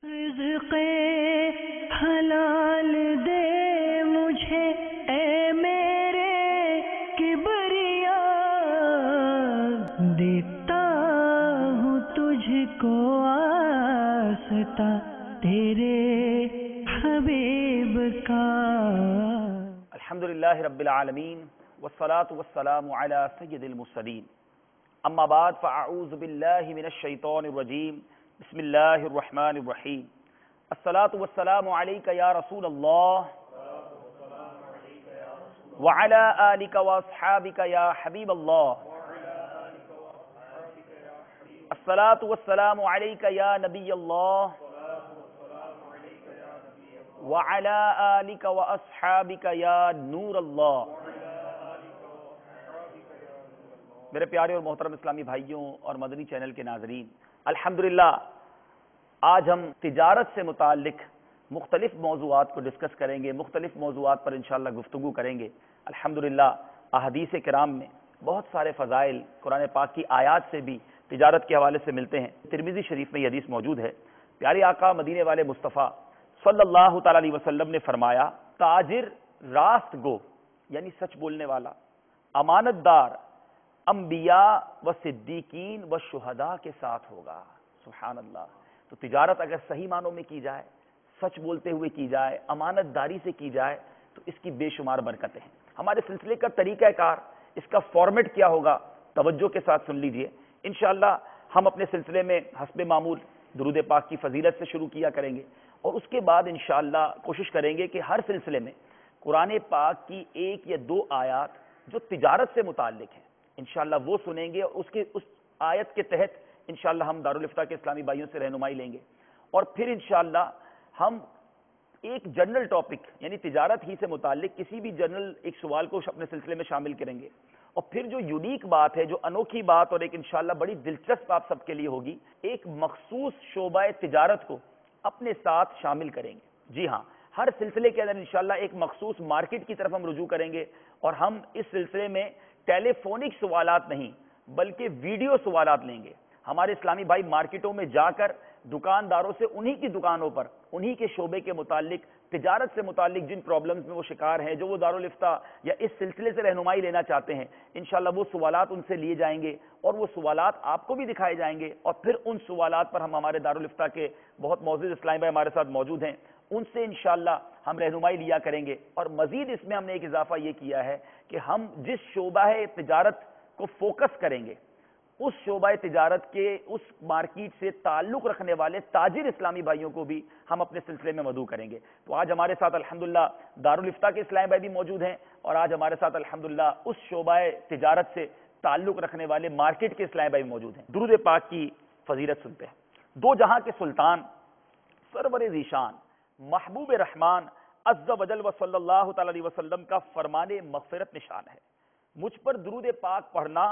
رزق حلال دے مجھے اے میرے کبریا، دیتا ہوں تجھ کو آستا تیرے حبیب کا۔ الحمدللہ رب العالمین والصلاة والسلام علی سید المرسلین، اما بعد فاعوذ باللہ من الشیطان الرجیم، بسم اللہ الرحمن الرحیم۔ الصلاة والسلام علیک یا رسول اللہ وعلی آلک واصحابک یا حبیب اللہ۔ الصلاة والسلام علیک یا نبی اللہ وعلی آلک واصحابک یا نور اللہ۔ میرے پیارے اور محترم اسلامی بھائیوں اور مدنی چینل کے ناظرین، الحمدللہ آج ہم تجارت سے متعلق مختلف موضوعات کو ڈسکس کریں گے، مختلف موضوعات پر انشاءاللہ گفتگو کریں گے۔ الحمدللہ احادیث کرام میں بہت سارے فضائل قرآن پاک کی آیات سے بھی تجارت کے حوالے سے ملتے ہیں۔ ترمذی شریف میں یہ حدیث موجود ہے، پیارے آقا مدینے والے مصطفیٰ صلی اللہ تعالی علیہ وسلم نے فرمایا، تاجر راست گو یعنی سچ بولنے والا، امانت دار انبیاء و صدیقین و شہداء کے ساتھ ہوگا۔ سبحان اللہ۔ تو تجارت اگر صحیح معنوں میں کی جائے، سچ بولتے ہوئے کی جائے، امانت داری سے کی جائے تو اس کی بے شمار برکتیں ہیں۔ ہمارے سلسلے کا طریقہ کار، اس کا فارمیٹ کیا ہوگا، توجہ کے ساتھ سن لیجئے۔ انشاءاللہ ہم اپنے سلسلے میں حسب معمول درود پاک کی فضیلت سے شروع کیا کریں گے، اور اس کے بعد انشاءاللہ کوشش کریں گے کہ ہر سلسلے میں قرآن پاک کی ایک یا دو آیات جو تجارت سے متعلق ہیں انشاءاللہ وہ سنیں گے، اور اس آیت کے تحت انشاءاللہ ہم دارالفتہ کے اسلامی بھائیوں سے رہنمائی لیں گے، اور پھر انشاءاللہ ہم ایک جنرل ٹاپک یعنی تجارت ہی سے متعلق کسی بھی جنرل ایک سوال کو اپنے سلسلے میں شامل کریں گے، اور پھر جو یونیک بات ہے، جو انوکھی بات اور ایک انشاءاللہ بڑی دلچسپ آپ سب کے لیے ہوگی، ایک مخصوص شعبہ تجارت کو اپنے ساتھ شامل کریں گے۔ جی ہاں، ہر سلسلے کے اندر انشاءاللہ ایک مخصوص مارکیٹ کی طرف ہم رجوع کریں گے، اور ہم اس سلسلے میں ٹیلی فونک سوالات نہیں بلکہ ویڈیو سوالات لیں گے۔ ہمارے اسلامی بھائی مارکیٹوں میں جا کر دکانداروں سے انہی کی دکانوں پر انہی کے شعبے کے متعلق، تجارت سے متعلق جن پرابلمز میں وہ شکار ہیں، جو وہ دارالفتہ یا اس سلسلے سے رہنمائی لینا چاہتے ہیں، انشاءاللہ وہ سوالات ان سے لیے جائیں گے، اور وہ سوالات آپ کو بھی دکھائے جائیں گے، اور پھر ان سوالات پر ہم ہمارے دارالفتہ کے بہت معزز اسلامی بھائی ہمارے ساتھ موجود ہیں، ان سے انشاءاللہ ہم رہنمائی لیا کریں گے۔ اور مزید اس میں ہم نے ایک اضافہ یہ کیا ہے کہ ہم جس شعبہ تجارت کو فوکس کریں گے، اس شعبہ تجارت کے اس مارکیٹ سے تعلق رکھنے والے تاجر اسلامی بھائیوں کو بھی ہم اپنے سلسلے میں مدعو کریں گے۔ تو آج ہمارے ساتھ الحمدللہ دارالفتہ کے اسلامی بھائی بھی موجود ہیں، اور آج ہمارے ساتھ الحمدللہ اس شعبہ تجارت سے تعلق رکھنے والے مارکیٹ کے اسلامی بھائی موجود ہیں۔ درود پاک کی فضیلت سنتے ہیں۔ دو جہاں کے سلطان، سرور ذیشان، محبوب رحمان عز و جل و صلی اللہ تعالی علیہ وسلم کا فرمان مغفرت نشان ہے، مجھ پر درود پاک پڑھنا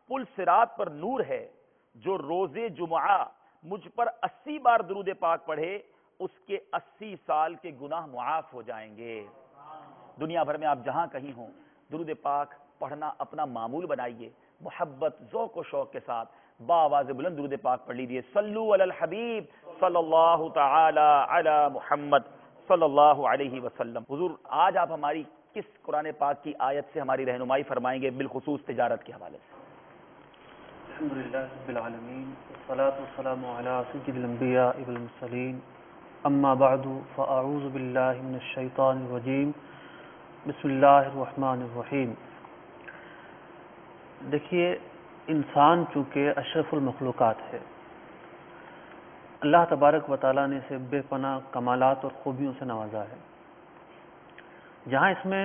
پل صراط پر نور ہے، جو روز جمعہ مجھ پر 80 بار درود پاک پڑھے اس کے 80 سال کے گناہ معاف ہو جائیں گے۔ دنیا بھر میں آپ جہاں کہیں ہوں، درود پاک پڑھنا اپنا معمول بنائیے، محبت، ذوق و شوق کے ساتھ بآواز بلند درود پاک پڑھ لیجیے۔ صلو علی الحبیب صلی اللہ تعالی علی محمد صلی اللہ علیہ وسلم۔ حضور آج آپ ہماری کس قرآن پاک کی آیت سے ہماری رہنمائی فرمائیں گے بالخصوص تجارت کے حوالے سے؟ الحمدللہ رب العالمین والصلاة والسلام علی سید الانبیاء والمرسلین، اما بعد فاعوذ باللہ من الشیطان الرجیم، بسم اللہ الرحمن الرحیم۔ دیکھیے، انسان چونکہ اشرف المخلوقات ہے، اللہ تبارک و تعالیٰ نے اسے بے پناہ کمالات اور خوبیوں سے نوازا ہے۔ جہاں اس میں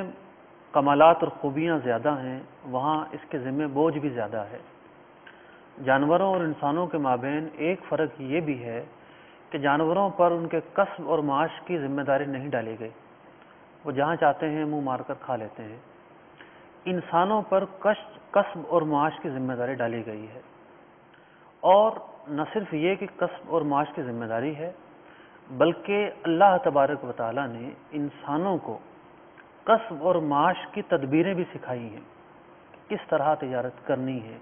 کمالات اور خوبیاں زیادہ ہیں، وہاں اس کے ذمہ بوجھ بھی زیادہ ہے۔ جانوروں اور انسانوں کے مابین ایک فرق یہ بھی ہے کہ جانوروں پر ان کے کسب اور معاش کی ذمہ داری نہیں ڈالی گئی، وہ جہاں چاہتے ہیں منہ مار کر کھا لیتے ہیں۔ انسانوں پر کسب اور معاش کی ذمہ داری ڈالی گئی ہے، اور نہ صرف یہ کہ کسب اور معاش کی ذمہ داری ہے، بلکہ اللہ تبارک و تعالیٰ نے انسانوں کو کسب اور معاش کی تدبیریں بھی سکھائی ہیں، کس طرح تجارت کرنی ہے۔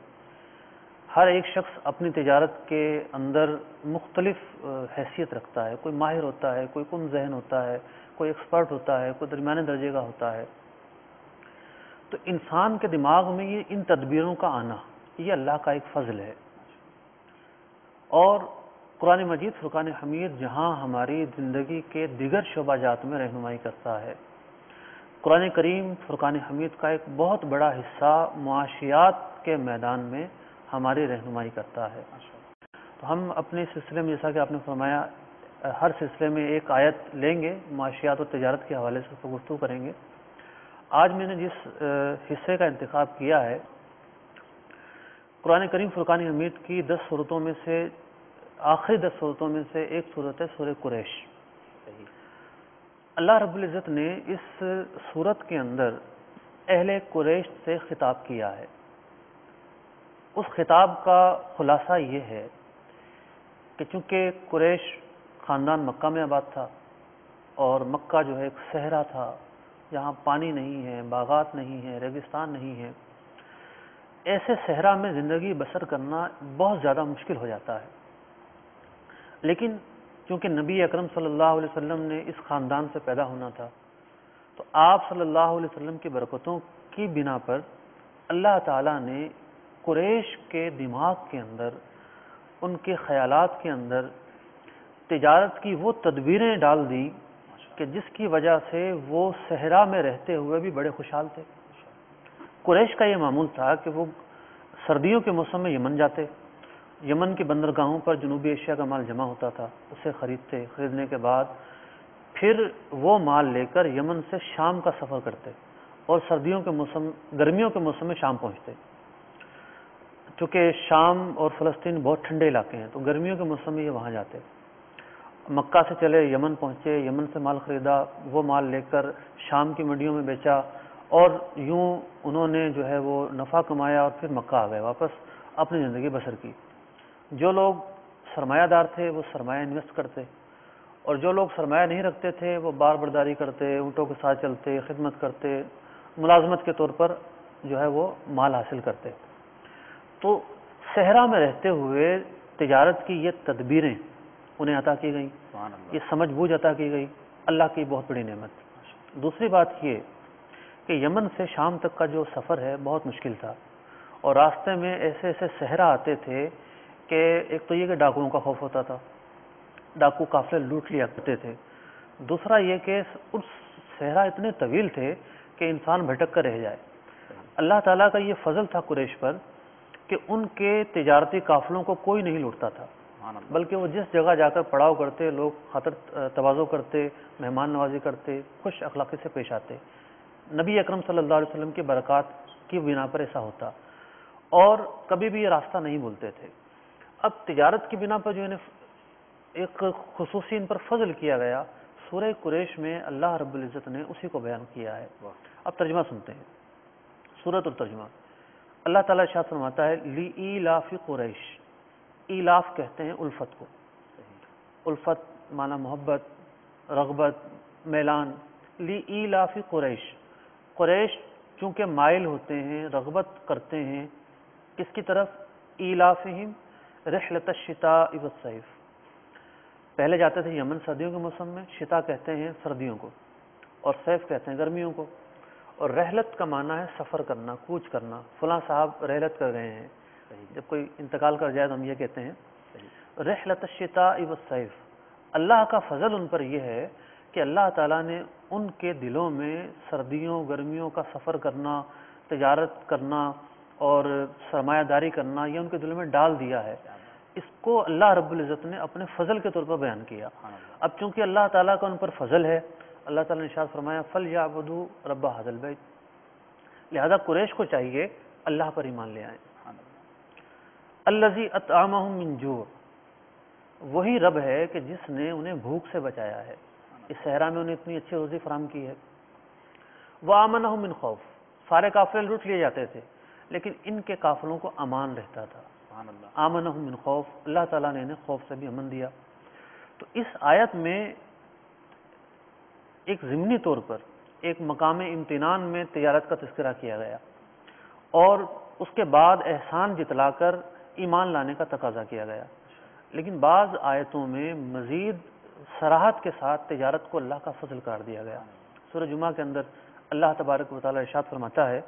ہر ایک شخص اپنی تجارت کے اندر مختلف حیثیت رکھتا ہے. کوئی ماہر ہوتا ہے, کوئی کم ذہن ہوتا ہے, کوئی ایکسپرٹ ہوتا ہے, کوئی درمیانے درجے کا ہوتا ہے. تو انسان کے دماغ میں یہ ان تدبیروں کا آنا یہ اللہ کا ایک فضل ہے. اور قرآن مجید فرقان حمید جہاں ہماری زندگی کے دیگر شعبہ جات میں رہنمائی کرتا ہے, قرآن کریم فرقان حمید کا ایک بہت بڑا حصہ معاشیات کے میدان میں ہماری رہنمائی کرتا ہے. تو ہم اپنے سلسلے میں جیسا کہ آپ نے فرمایا ہر سلسلے میں ایک آیت لیں گے, معاشیات اور تجارت کے حوالے سے گفتگو کریں گے. آج میں نے جس حصے کا انتخاب کیا ہے قرآن کریم فرقان حمید کی 10 صورتوں میں سے آخری 10 صورتوں میں سے ایک صورت ہے سورہ قریش. اللہ رب العزت نے اس صورت کے اندر اہل قریش سے خطاب کیا ہے. اس خطاب کا خلاصہ یہ ہے کہ چونکہ قریش خاندان مکہ میں آباد تھا اور مکہ جو ہے ایک صحرا تھا, جہاں پانی نہیں ہے, باغات نہیں ہے, ریگستان نہیں ہے, ایسے صحرا میں زندگی بسر کرنا بہت زیادہ مشکل ہو جاتا ہے. لیکن چونکہ نبی اکرم صلی اللہ علیہ وسلم نے اس خاندان سے پیدا ہونا تھا تو آپ صلی اللہ علیہ وسلم کی برکتوں کی بنا پر اللہ تعالیٰ نے قریش کے دماغ کے اندر, ان کے خیالات کے اندر تجارت کی وہ تدبیریں ڈال دیں کہ جس کی وجہ سے وہ صحرا میں رہتے ہوئے بھی بڑے خوشحال تھے. قریش کا یہ معمول تھا کہ وہ سردیوں کے موسم میں یمن جاتے, یمن کی بندرگاہوں پر جنوبی ایشیا کا مال جمع ہوتا تھا, اسے خریدتے, خریدنے کے بعد پھر وہ مال لے کر یمن سے شام کا سفر کرتے اور گرمیوں کے موسم میں شام پہنچتے. چونکہ شام اور فلسطین بہت ٹھنڈے علاقے ہیں تو گرمیوں کے موسم میں یہ وہاں جاتے. مکہ سے چلے یمن پہنچے, یمن سے مال خریدا, وہ مال لے کر شام کی منڈیوں میں بیچا اور یوں انہوں نے جو ہے وہ نفع کمایا اور پھر مکہ آ گئے, واپس اپنی زندگی بسر کی. جو لوگ سرمایہ دار تھے وہ سرمایہ انویسٹ کرتے اور جو لوگ سرمایہ نہیں رکھتے تھے وہ بار برداری کرتے, اونٹوں کے ساتھ چلتے, خدمت کرتے, ملازمت کے طور پر جو ہے وہ مال حاصل کرتے. تو صحرا میں رہتے ہوئے تجارت کی یہ تدبیریں انہیں عطا کی گئیں, یہ سمجھ بوجھ عطا کی گئی, اللہ کی بہت بڑی نعمت. دوسری بات یہ کہ یمن سے شام تک کا جو سفر ہے بہت مشکل تھا اور راستے میں ایسے ایسے صحرا آتے تھے کہ ایک تو یہ کہ ڈاکوؤں کا خوف ہوتا تھا, ڈاکو قافلے لوٹ لیا کرتے تھے. دوسرا یہ کہ اس صحرا اتنے طویل تھے کہ انسان بھٹک کر رہ جائے. اللہ تعالیٰ کا یہ فضل تھا قریش پر کہ ان کے تجارتی قافلوں کو کوئی نہیں لوٹتا تھا, بلکہ وہ جس جگہ جا کر پڑاؤ کرتے لوگ خاطر تواضع کرتے, مہمان نوازی کرتے, خوش اخلاقی سے پیش آتے. نبی اکرم صلی اللہ علیہ وسلم کی برکات کی بنا پر ایسا ہوتا اور کبھی بھی یہ راستہ نہیں بھولتے تھے. اب تجارت کی بنا پر جو ایک خصوصی ان پر فضل کیا گیا, سورہ قریش میں اللہ رب العزت نے اسی کو بیان کیا ہے. اب ترجمہ سنتے ہیں, سورت اور ترجمہ. اللہ تعالیٰ ارشاد فرماتا ہے لِإِيلَافِ قریش. ایلاف کہتے ہیں الفت کو, الفت معنی محبت, رغبت, میلان. لِإِيلَافِ قریش. قریش چونکہ مائل ہوتے ہیں, رغبت کرتے ہیں کس کی طرف, ایلافہم رحلۃ الشتاء والصیف. پہلے جاتے تھے یمن سردیوں کے موسم میں, شتا کہتے ہیں سردیوں کو اور صیف کہتے ہیں گرمیوں کو. اور رحلت کا معنی ہے سفر کرنا, کوچ کرنا. فلاں صاحب رحلت کر گئے ہیں, جب کوئی انتقال کر جائے تو ہم یہ کہتے ہیں رحلۃ الشتاء والصیف. اللہ کا فضل ان پر یہ ہے کہ اللہ تعالیٰ نے ان کے دلوں میں سردیوں گرمیوں کا سفر کرنا, تجارت کرنا اور سرمایہ داری کرنا یہ ان کے دلوں میں ڈال دیا ہے. اس کو اللہ رب العزت نے اپنے فضل کے طور پر بیان کیا. اب چونکہ اللہ تعالیٰ کا ان پر فضل ہے, اللہ تعالیٰ نے ارشاد فرمایا فَلْيَعْبُدُوا رَبَّ هَذَا الْبَيْتِ. لہذا قریش کو چاہیے اللہ پر ایمان لے آئیں. الَّذِي أَطْعَمَهُم مِّن جُوعٍ. وہی رب ہے کہ جس نے انہیں بھوک سے بچایا ہے, اس صحرا میں انہیں اتنی اچھی روزی فراہم کی ہے. وَآمَنَهُم مِّن خَوْفٍ. سارے قافلے لوٹ لیے جاتے تھے لیکن ان کے قافلوں کو امان رہتا تھا. آمنہم من خوف. اللہ تعالیٰ نے انہیں خوف سے بھی امن دیا. تو اس آیت میں ایک ضمنی طور پر ایک مقام امتنان میں تجارت کا تذکرہ کیا گیا اور اس کے بعد احسان جتلا کر ایمان لانے کا تقاضا کیا گیا، لیکن بعض آیتوں میں مزید صراحت کے ساتھ تجارت کو اللہ کا فضل قرار دیا گیا۔ سورہ جمعہ کے اندر اللہ تبارک و تعالی ارشاد فرماتا ہے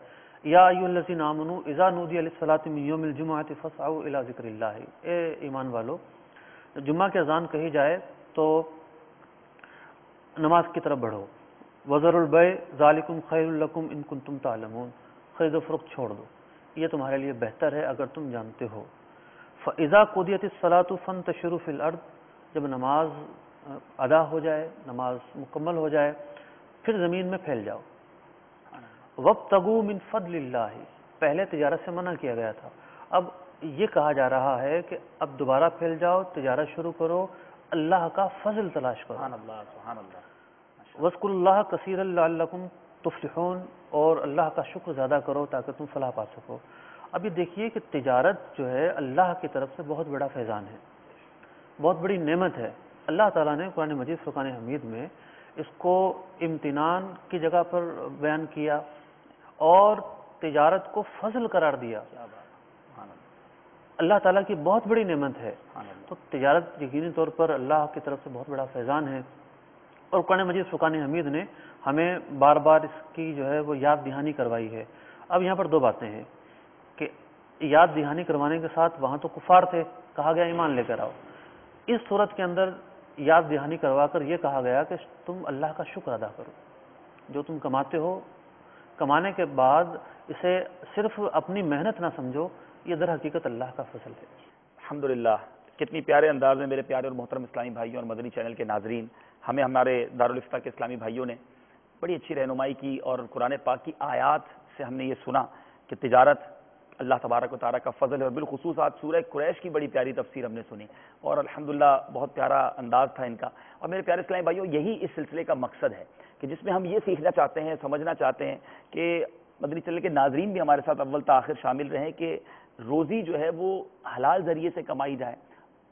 یا ایھا الذین آمنوا اذا نودی للصلاۃ من یوم الجمعۃ فاسعوا الی ذکر اللہ، اے ایمان والو جمعہ کی اذان کہی جائے تو نماز کی طرف بڑھو، وذروا البیع ذالکم خیر لکم ان کنتم تعلمون، خرید و فروخت چھوڑ دو، یہ تمہارے لیے بہتر ہے اگر تم جانتے ہو۔ فاذا قضیت الصلاۃ فانتشروا فی الارض، جب نماز ادا ہو جائے، نماز مکمل ہو جائے، پھر زمین میں پھیل جاؤ۔ وابتغوا من فضل اللہ، پہلے تجارت سے منع کیا گیا تھا، اب یہ کہا جا رہا ہے کہ اب دوبارہ پھیل جاؤ، تجارت شروع کرو، اللہ کا فضل تلاش کرو۔ سبحان اللہ، سبحان اللہ۔ وَاذْكُرُوا اللَّهَ كَثِيرًا لَعَلَّكُمْ تُفْلِحُونَ، اور اللہ کا شکر زیادہ کرو تاکہ تم فلاح پا سکو۔ اب یہ دیکھیے کہ تجارت جو ہے اللہ کی طرف سے بہت بڑا فیضان ہے، بہت بڑی نعمت ہے۔ اللہ تعالیٰ نے قرآن مجید فرقان حمید میں اس کو امتنان کی جگہ پر بیان کیا اور تجارت کو فضل قرار دیا۔ اللہ تعالیٰ کی بہت بڑی نعمت ہے، تو تجارت یقینی طور پر اللہ کی طرف سے بہت بڑا فیضان ہے، اور قرآن مجید فرقان حمید نے ہمیں بار بار اس کی جو ہے وہ یاد دہانی کروائی ہے۔ اب یہاں پر دو باتیں ہیں کہ یاد دہانی کروانے کے ساتھ وہاں تو کفار تھے، کہا گیا ایمان لے کر آؤ، اس صورت کے اندر یاد دہانی کروا کر یہ کہا گیا کہ تم اللہ کا شکر ادا کرو، جو تم کماتے ہو کمانے کے بعد اسے صرف اپنی محنت نہ سمجھو، یہ در حقیقت اللہ کا فضل ہے۔ الحمدللہ، کتنی پیارے انداز میں میرے پیارے اور محترم اسلامی بھائیوں اور مدنی چینل کے ناظرین، ہمیں ہمارے دارالفتہ کے اسلامی بھائیوں نے بڑی اچھی رہنمائی کی، اور قرآن پاک کی آیات سے ہم نے یہ سنا کہ تجارت اللہ تبارک و تعالیٰ کا فضل ہے، اور بالخصوص آج سورہ قریش کی بڑی پیاری تفسیر ہم نے سنی، اور الحمدللہ بہت پیارا انداز تھا ان کا۔ اور میرے پیارے اسلامی بھائیوں، یہی اس سلسلے کا مقصد ہے کہ جس میں ہم یہ سیکھنا چاہتے ہیں، سمجھنا چاہتے ہیں کہ مدنی چینل کے ناظرین بھی ہمارے ساتھ اول تا آخر شامل رہیں کہ روزی جو ہے وہ حلال ذریعے سے کمائی جائے،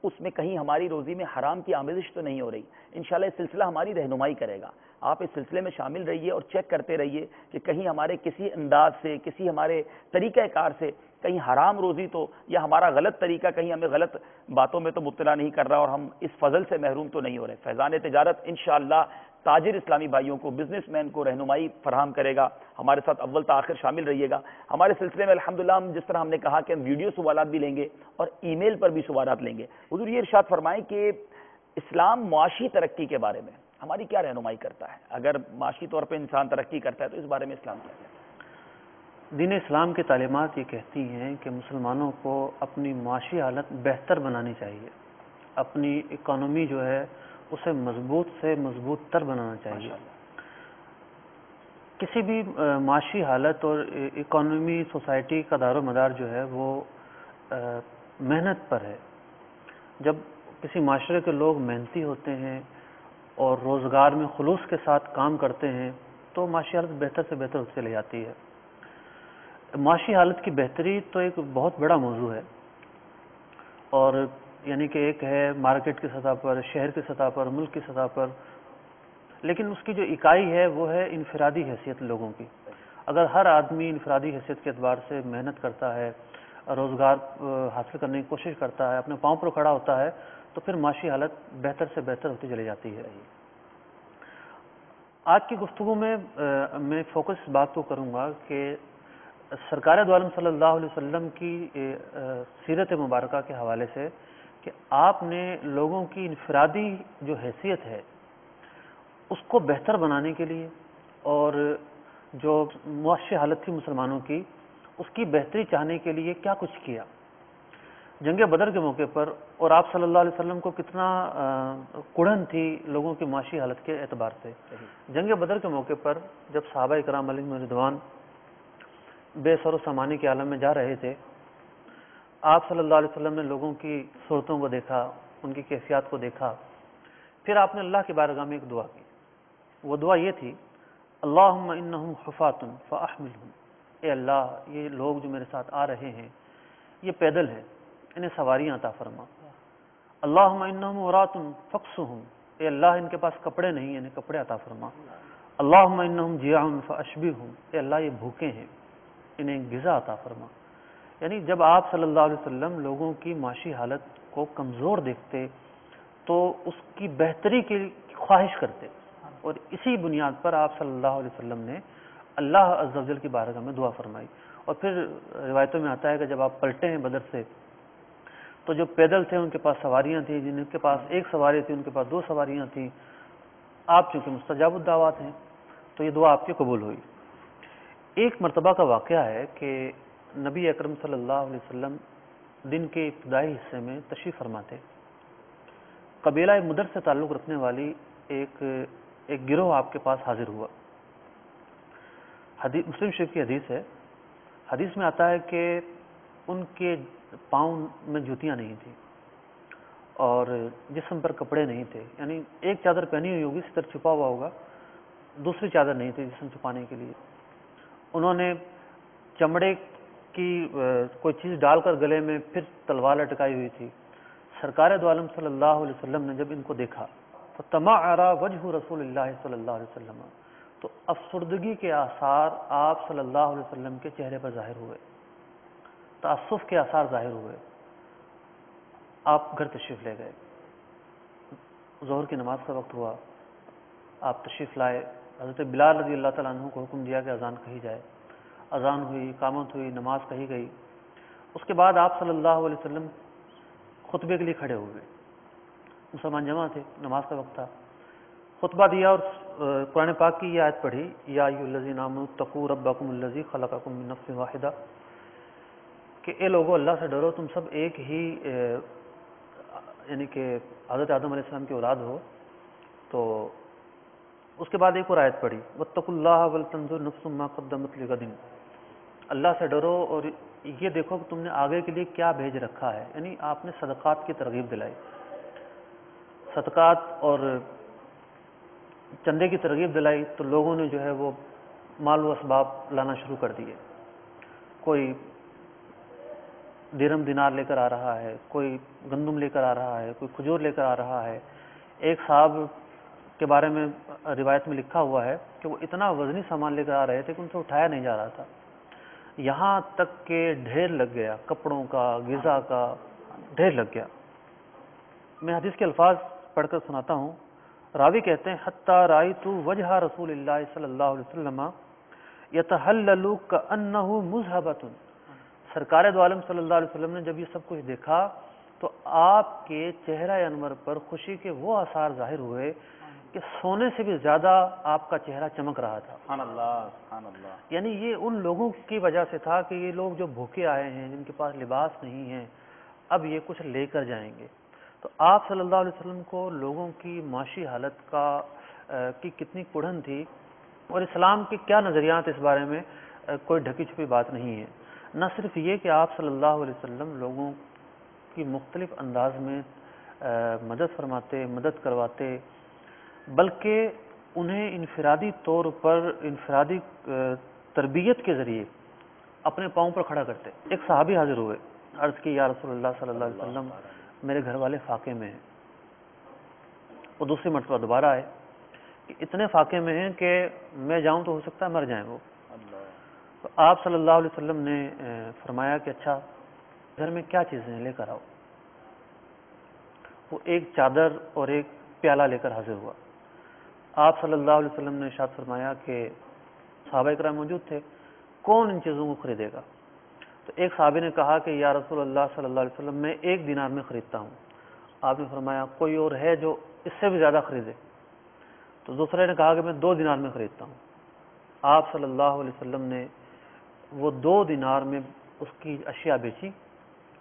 اس میں کہیں ہماری روزی میں حرام کی آمیزش تو نہیں ہو رہی۔ انشاءاللہ اس سلسلہ ہماری رہنمائی کرے گا، آپ اس سلسلے میں شامل رہیے اور چیک کرتے رہیے کہ کہیں ہمارے کسی انداز سے، کسی ہمارے طریقہ کار سے کہیں حرام روزی تو، یا ہمارا غلط طریقہ کہیں ہمیں غلط باتوں میں تو مبتلا نہیں کر رہا، اور ہم اس فضل سے محروم تو نہیں ہو رہے۔ فیضان تجارت انشاءاللہ تاجر اسلامی بھائیوں کو، بزنس مین کو رہنمائی فراہم کرے گا۔ ہمارے ساتھ اول تا آخر شامل رہیے گا۔ ہمارے سلسلے میں الحمدللہ ہم جس طرح ہم نے کہا کہ ہم ویڈیو سوالات بھی لیں گے اور ای میل پر بھی سوالات لیں گے۔ حضور یہ ارشاد فرمائیں کہ اسلام معاشی ترقی کے بارے میں ہماری کیا رہنمائی کرتا ہے؟ اگر معاشی طور پہ انسان ترقی کرتا ہے تو اس بارے میں اسلام کیا کہتا ہے؟ دین اسلام کی تعلیمات یہ کہتی ہیں کہ مسلمانوں کو اپنی معاشی حالت بہتر بنانی چاہیے، اپنی اکانومی جو ہے اسے مضبوط سے مضبوط تر بنانا چاہیے۔ کسی بھی معاشی حالت اور اکانومی سوسائٹی کا دار و مدار جو ہے وہ محنت پر ہے۔ جب کسی معاشرے کے لوگ محنتی ہوتے ہیں اور روزگار میں خلوص کے ساتھ کام کرتے ہیں تو معاشی حالت بہتر سے بہتر ہوتی چلی جاتی ہے۔ معاشی حالت کی بہتری تو ایک بہت بڑا موضوع ہے، اور یعنی کہ ایک ہے مارکیٹ کی سطح پر، شہر کی سطح پر، ملک کی سطح پر، لیکن اس کی جو اکائی ہے وہ ہے انفرادی حیثیت لوگوں کی۔ اگر ہر آدمی انفرادی حیثیت کے اعتبار سے محنت کرتا ہے، روزگار حاصل کرنے کی کوشش کرتا ہے، اپنے پاؤں پر کھڑا ہوتا ہے، تو پھر معاشی حالت بہتر سے بہتر ہوتی چلی جاتی ہے۔ آج کی گفتگو میں فوکس اس بات کو کروں گا کہ سرکار دو عالم صلی اللہ علیہ وسلم کی سیرت مبارکہ کے حوالے سے کہ آپ نے لوگوں کی انفرادی جو حیثیت ہے اس کو بہتر بنانے کے لیے، اور جو معاشی حالت تھی مسلمانوں کی اس کی بہتری چاہنے کے لیے کیا کچھ کیا۔ جنگ بدر کے موقع پر، اور آپ صلی اللہ علیہ وسلم کو کتنا کڑھن تھی لوگوں کی معاشی حالت کے اعتبار سے۔ جنگ بدر کے موقع پر جب صحابہ کرام علیہم رضوان بے سر و سامانی کے عالم میں جا رہے تھے، آپ صلی اللہ علیہ وسلم نے لوگوں کی صورتوں کو دیکھا، ان کی کیفیات کو دیکھا، پھر آپ نے اللہ کی بارگاہ میں ایک دعا کی۔ وہ دعا یہ تھی، اللہم انہم حفاۃ فاحملہم، اے اللہ یہ لوگ جو میرے ساتھ آ رہے ہیں یہ پیدل ہیں، انہیں سواریاں عطا فرما۔ اللہم انہم عراۃ فاکسہم، اے اللہ ان کے پاس کپڑے نہیں، انہیں کپڑے عطا فرما۔ اللہم انہم جیاع فاشبعہم، اے اللہ یہ بھوکے ہیں، انہیں غذا عطا فرما۔ یعنی جب آپ صلی اللہ علیہ وسلم لوگوں کی معاشی حالت کو کمزور دیکھتے تو اس کی بہتری کی خواہش کرتے، اور اسی بنیاد پر آپ صلی اللہ علیہ وسلم نے اللہ عز و جل کی بارگاہ میں دعا فرمائی. اور پھر روایتوں میں آتا ہے کہ جب آپ پلٹے ہیں بدر سے تو جو پیدل تھے ان کے پاس سواریاں تھیں، جن کے پاس ایک سواری تھی ان کے پاس 2 سواریاں تھیں. آپ چونکہ مستجاب الدعوات ہیں تو یہ دعا آپ کی قبول ہوئی. ایک مرتبہ کا واقعہ ہے کہ نبی اکرم صلی اللہ علیہ وسلم دن کے ابتدائی حصے میں تشریف فرما تھے. قبیلہ مدر سے تعلق رکھنے والی ایک گروہ آپ کے پاس حاضر ہوا. مسلم شریف کی حدیث ہے. حدیث میں آتا ہے کہ ان کے پاؤں میں جوتیاں نہیں تھیں اور جسم پر کپڑے نہیں تھے، یعنی ایک چادر پہنی ہوئی ہوگی، ستر چھپا ہوا ہوگا، دوسری چادر نہیں تھی جسم چھپانے کے لیے. انہوں نے چمڑے کی کوئی چیز ڈال کر گلے میں پھر تلوار لٹکائی ہوئی تھی. سرکار دو عالم صلی اللہ علیہ وسلم نے جب ان کو دیکھا فَتَمَعَّرَ وَجْهُ رسول اللہ صلی اللہ علیہ وسلم، تو افسردگی کے آثار آپ صلی اللہ علیہ وسلم کے چہرے پر ظاہر ہوئے، تعصف کے آثار ظاہر ہوئے. آپ گھر تشریف لے گئے. ظہر کی نماز کا وقت ہوا، آپ تشریف لائے. حضرت بلال رضی اللہ تعالیٰ عنہ کو حکم دیا کہ اذان کہی جائے. اذان ہوئی، اقامت ہوئی، نماز کہی گئی. اس کے بعد آپ صلی اللہ علیہ وسلم خطبے کے لیے کھڑے ہوئے. مسلمان جمع تھے، نماز کا وقت تھا. خطبہ دیا اور قرآن پاک کی یہ آیت پڑھی، یا ایھا الذین آمنوا اتقوا ربکم الذی خلقکم من نفس واحدہ، کہ اے لوگو اللہ سے ڈرو، تم سب ایک ہی یعنی کہ حضرت آدم علیہ السلام کی اولاد ہو. تو اس کے بعد ایک اور آیت پڑھی، واتقوا اللہ ولتنظر نفس ما قدمت لغد، اللہ سے ڈرو اور یہ دیکھو کہ تم نے آگے کے لیے کیا بھیج رکھا ہے. یعنی آپ نے صدقات کی ترغیب دلائی، صدقات اور چندے کی ترغیب دلائی. تو لوگوں نے جو ہے وہ مال و اسباب لانا شروع کر دیے. کوئی درہم دینار لے کر آ رہا ہے، کوئی گندم لے کر آ رہا ہے، کوئی کھجور لے کر آ رہا ہے. ایک صاحب کے بارے میں روایت میں لکھا ہوا ہے کہ وہ اتنا وزنی سامان لے کر آ رہے تھے کہ ان سے اٹھایا نہیں جا رہا تھا، یہاں تک کہ ڈھیر لگ گیا، کپڑوں کا، غذا کا ڈھیر لگ گیا. میں حدیث کے الفاظ پڑھ کر سناتا ہوں. راوی کہتے ہیں حتی رأیت وجہ رسول اللہ صلی اللہ علیہ وسلم یتحلل کأنہ مذہبۃ، سرکار دو عالم صلی اللہ علیہ وسلم نے جب یہ سب کچھ دیکھا تو آپ کے چہرہ انور پر خوشی کے وہ آثار ظاہر ہوئے کہ سونے سے بھی زیادہ آپ کا چہرہ چمک رہا تھا. سبحان اللہ، سبحان اللہ. یعنی یہ ان لوگوں کی وجہ سے تھا کہ یہ لوگ جو بھوکے آئے ہیں، جن کے پاس لباس نہیں ہے، اب یہ کچھ لے کر جائیں گے. تو آپ صلی اللہ علیہ وسلم کو لوگوں کی معاشی حالت کی کتنی کڑھن تھی، اور اسلام کے کیا نظریات اس بارے میں کوئی ڈھکی چھپی بات نہیں ہے. نہ صرف یہ کہ آپ صلی اللہ علیہ وسلم لوگوں کی مختلف انداز میں مدد فرماتے، مدد کرواتے، بلکہ انہیں انفرادی طور پر انفرادی تربیت کے ذریعے اپنے پاؤں پر کھڑا کرتے. ایک صحابی حاضر ہوئے، عرض کی یا رسول اللہ صلی اللہ علیہ وسلم میرے گھر والے فاقے میں ہیں. وہ دوسری مرتبہ دوبارہ آئے کہ اتنے فاقے میں ہیں کہ میں جاؤں تو ہو سکتا ہے مر جائیں وہ. تو آپ صلی اللہ علیہ وسلم نے فرمایا کہ اچھا گھر میں کیا چیزیں لے کر آؤ. وہ ایک چادر اور ایک پیالہ لے کر حاضر ہوا. آپ صلی اللہ علیہ وسلم نے ارشاد فرمایا کہ صحابہ کرام موجود تھے، کون ان چیزوں کو خریدے گا؟ تو ایک صحابی نے کہا کہ یا رسول اللہ صلی اللہ علیہ وسلم میں 1 دینار میں خریدتا ہوں. آپ نے فرمایا کوئی اور ہے جو اس سے بھی زیادہ خریدے؟ تو دوسرے نے کہا کہ میں 2 دینار میں خریدتا ہوں. آپ صلی اللہ علیہ وسلم نے وہ 2 دینار میں اس کی اشیاء بیچی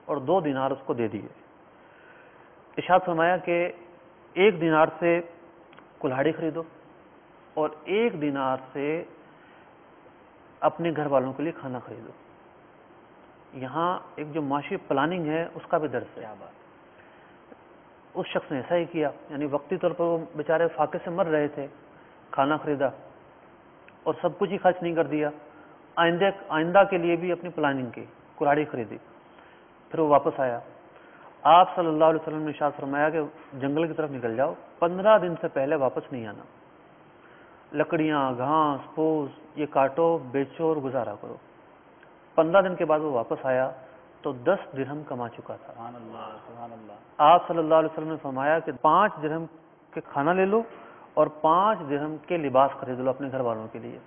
اور 2 دینار اس کو دے دیے. ارشاد فرمایا کہ 1 دینار سے کلہاڑی خریدو اور 1 دینار سے اپنے گھر والوں کے لیے کھانا خریدو. یہاں ایک جو معاشی پلاننگ ہے اس کا بھی درس ہے. اس شخص نے ایسا ہی کیا، یعنی وقتی طور پر وہ بیچارے فاقے سے مر رہے تھے، کھانا خریدا اور سب کچھ ہی خرچ نہیں کر دیا. آئندہ کے لیے بھی اپنی پلاننگ کی، کلاڑی خریدی. پھر وہ واپس آیا. آپ صلی اللہ علیہ وسلم نے ارشاد فرمایا کہ جنگل کی طرف نکل جاؤ، 15 دن سے پہلے واپس نہیں آنا. لکڑیاں، گھاس پھوس یہ کاٹو، بیچو اور گزارا کرو. 15 دن کے بعد وہ واپس آیا تو 10 درہم کما چکا تھا. سبحان اللہ سبحان اللہ. آپ صلی اللہ علیہ وسلم نے فرمایا کہ 5 درہم کے کھانا لے لو اور 5 درہم کے لباس خرید لو اپنے گھر والوں کے لیے.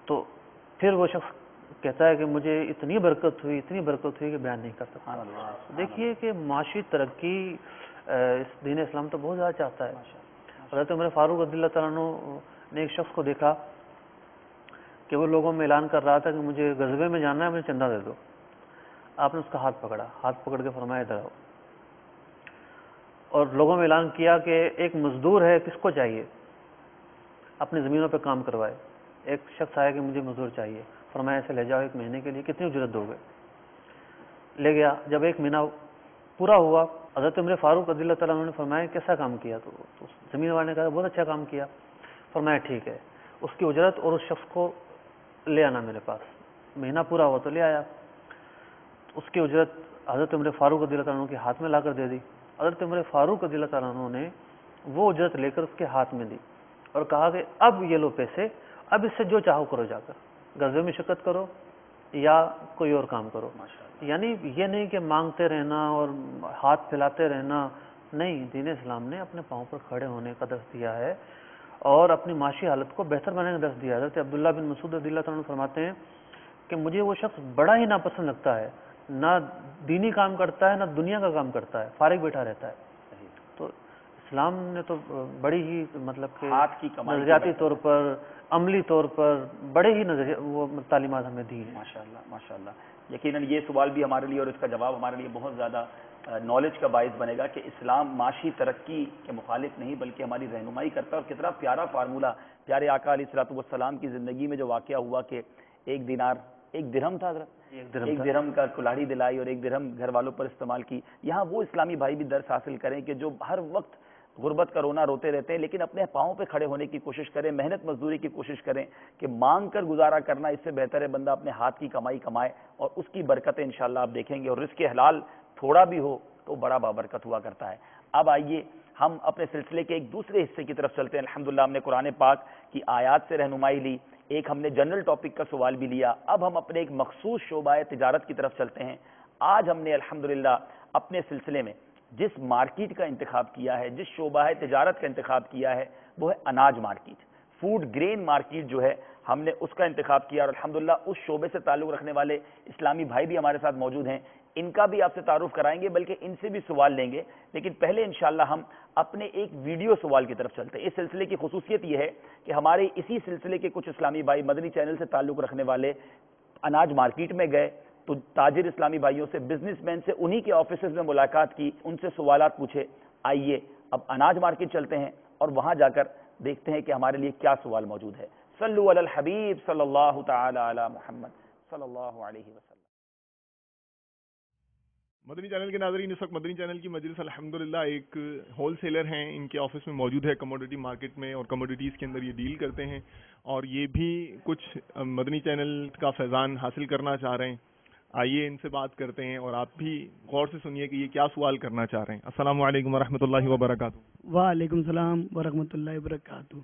تو پھر وہ شخص کہتا ہے کہ مجھے اتنی برکت ہوئی کہ بیان نہیں کر سکتا. دیکھیے کہ معاشی ترقی اس دین اسلام تو بہت زیادہ چاہتا ہے. حضرت عمر فاروق رضی اللہ تعالیٰ عنہ نے ایک شخص کو دیکھا کہ وہ لوگوں میں اعلان کر رہا تھا کہ مجھے غزوے میں جانا ہے, مجھے چندہ دے دو. آپ نے اس کا ہاتھ پکڑ کے فرمایا ادھر آؤ, اور لوگوں میں اعلان کیا کہ ایک مزدور ہے, کس کو چاہیے, اپنی زمینوں پہ کام کروائے. ایک شخص آیا کہ مجھے مزدور چاہیے, فرمایا ایسے لے جاؤ 1 مہینے کے لیے, کتنی اجرت دو گے. لے گیا. جب 1 مہینہ پورا ہوا, حضرت عمر فاروق رضی اللہ تعالیٰ عنہ نے فرمایا کیسا کام کیا. تو زمین والے نے کہا بہت اچھا کام کیا. فرمایا ٹھیک ہے, اس کی اجرت اور اس شخص کو لے آنا میرے پاس. مہینہ پورا ہوا تو لے آیا. اس کی اجرت حضرت عمر فاروق رضی اللہ تعالیٰ عنہ کے ہاتھ میں لا کر دے دی. حضرت عمر فاروق رضی اللہ تعالیٰ عنہ نے وہ اجرت لے کر اس کے ہاتھ میں دی اور کہا کہ اب یہ لو پیسے, اب اس سے جو چاہو کرو, جا کر غزوے میں شرکت کرو یا کوئی اور کام کرو. یعنی یہ نہیں کہ مانگتے رہنا اور ہاتھ پھیلاتے رہنا, نہیں, دین اسلام نے اپنے پاؤں پر کھڑے ہونے کا درس دیا ہے اور اپنی معاشی حالت کو بہتر بنانے کا درس دیا ہے. حضرت عبداللہ بن مسعود رضی اللہ تعالیٰ عنہ فرماتے ہیں کہ مجھے وہ شخص بڑا ہی ناپسند لگتا ہے, نہ دینی کام کرتا ہے نہ دنیا کا کام کرتا ہے, فارغ بیٹھا رہتا ہے. تو اسلام نے تو بڑی ہی مطلب کہ نظریاتی طور پر, عملی طور پر بڑے ہی وہ تعلیمات ہمیں دی ہیں. ماشاء اللہ. یقیناً یہ سوال بھی ہمارے لیے اور اس کا جواب ہمارے لیے بہت زیادہ نالج کا باعث بنے گا کہ اسلام معاشی ترقی کے مخالف نہیں بلکہ ہماری رہنمائی کرتا ہے. اور کتنا پیارا فارمولہ پیارے آقا علیہ الصلوۃ والسلام کی زندگی میں جو واقعہ ہوا کہ 1 دینار 1 درہم تھا حضرت, 1 درہم کا کلاڑی دلائی اور 1 درہم گھر والوں پر استعمال کی. یہاں وہ اسلامی بھائی بھی درس حاصل کریں کہ جو ہر وقت غربت کا رونا روتے رہتے ہیں لیکن اپنے پاؤں پہ کھڑے ہونے کی کوشش کریں, محنت مزدوری کی کوشش کریں کہ مانگ کر گزارا کرنا اس سے بہتر ہے بندہ اپنے ہاتھ کی کمائی کمائے اور اس کی برکتیں انشاءاللہ آپ دیکھیں گے. اور رزق حلال تھوڑا بھی ہو تو بڑا بابرکت ہوا کرتا ہے. اب آئیے ہم اپنے سلسلے کے ایک دوسرے حصے کی طرف چلتے ہیں. الحمدللہ ہم نے قرآن پاک کی آیات سے رہنمائی لی, ایک ہم نے جنرل ٹاپک کا سوال بھی لیا. اب ہم اپنے ایک مخصوص شعبہ تجارت کی طرف چلتے ہیں. آج ہم نے الحمدللہ اپنے سلسلے میں جس مارکیٹ کا انتخاب کیا ہے, جس شعبہ تجارت کا انتخاب کیا ہے وہ ہے اناج مارکیٹ, فوڈ گرین مارکیٹ جو ہے ہم نے اس کا انتخاب کیا. اور الحمدللہ اس شعبے سے تعلق رکھنے والے اسلامی بھائی بھی ہمارے ساتھ موجود ہیں, ان کا بھی آپ سے تعارف کرائیں گے بلکہ ان سے بھی سوال لیں گے. لیکن پہلے انشاءاللہ ہم اپنے ایک ویڈیو سوال کی طرف چلتے ہیں. اس سلسلے کی خصوصیت یہ ہے کہ ہمارے اسی سلسلے کے کچھ اسلامی بھائی مدنی چینل سے تعلق رکھنے والے اناج مارکیٹ میں گئے تو تاجر اسلامی بھائیوں سے, بزنس مین سے, انہی کے آفیسز میں ملاقات کی, ان سے سوالات پوچھے. آئیے اب اناج مارکیٹ چلتے ہیں اور وہاں جا کر دیکھتے ہیں کہ ہمارے لیے کیا سوال موجود ہے. صلو علی الحبیب صلی اللہ تعالی علی محمد صلی اللہ علیہ وسلم. مدنی چینل کے ناظرین, اس وقت مدنی چینل کی مجلس الحمدللہ ایک ہول سیلر ہیں, ان کے آفس میں موجود ہے کموڈیٹی مارکیٹ میں, اور کموڈیٹیز کے اندر یہ ڈیل کرتے ہیں اور یہ بھی کچھ مدنی چینل کا فیضان حاصل کرنا چاہ رہے ہیں. آئیے ان سے بات کرتے ہیں اور آپ بھی غور سے سنیے کہ یہ کیا سوال کرنا چاہ رہے ہیں. السلام علیکم ورحمۃ اللہ وبرکاتہ. وعلیکم السلام ورحمۃ اللہ وبرکاتہ.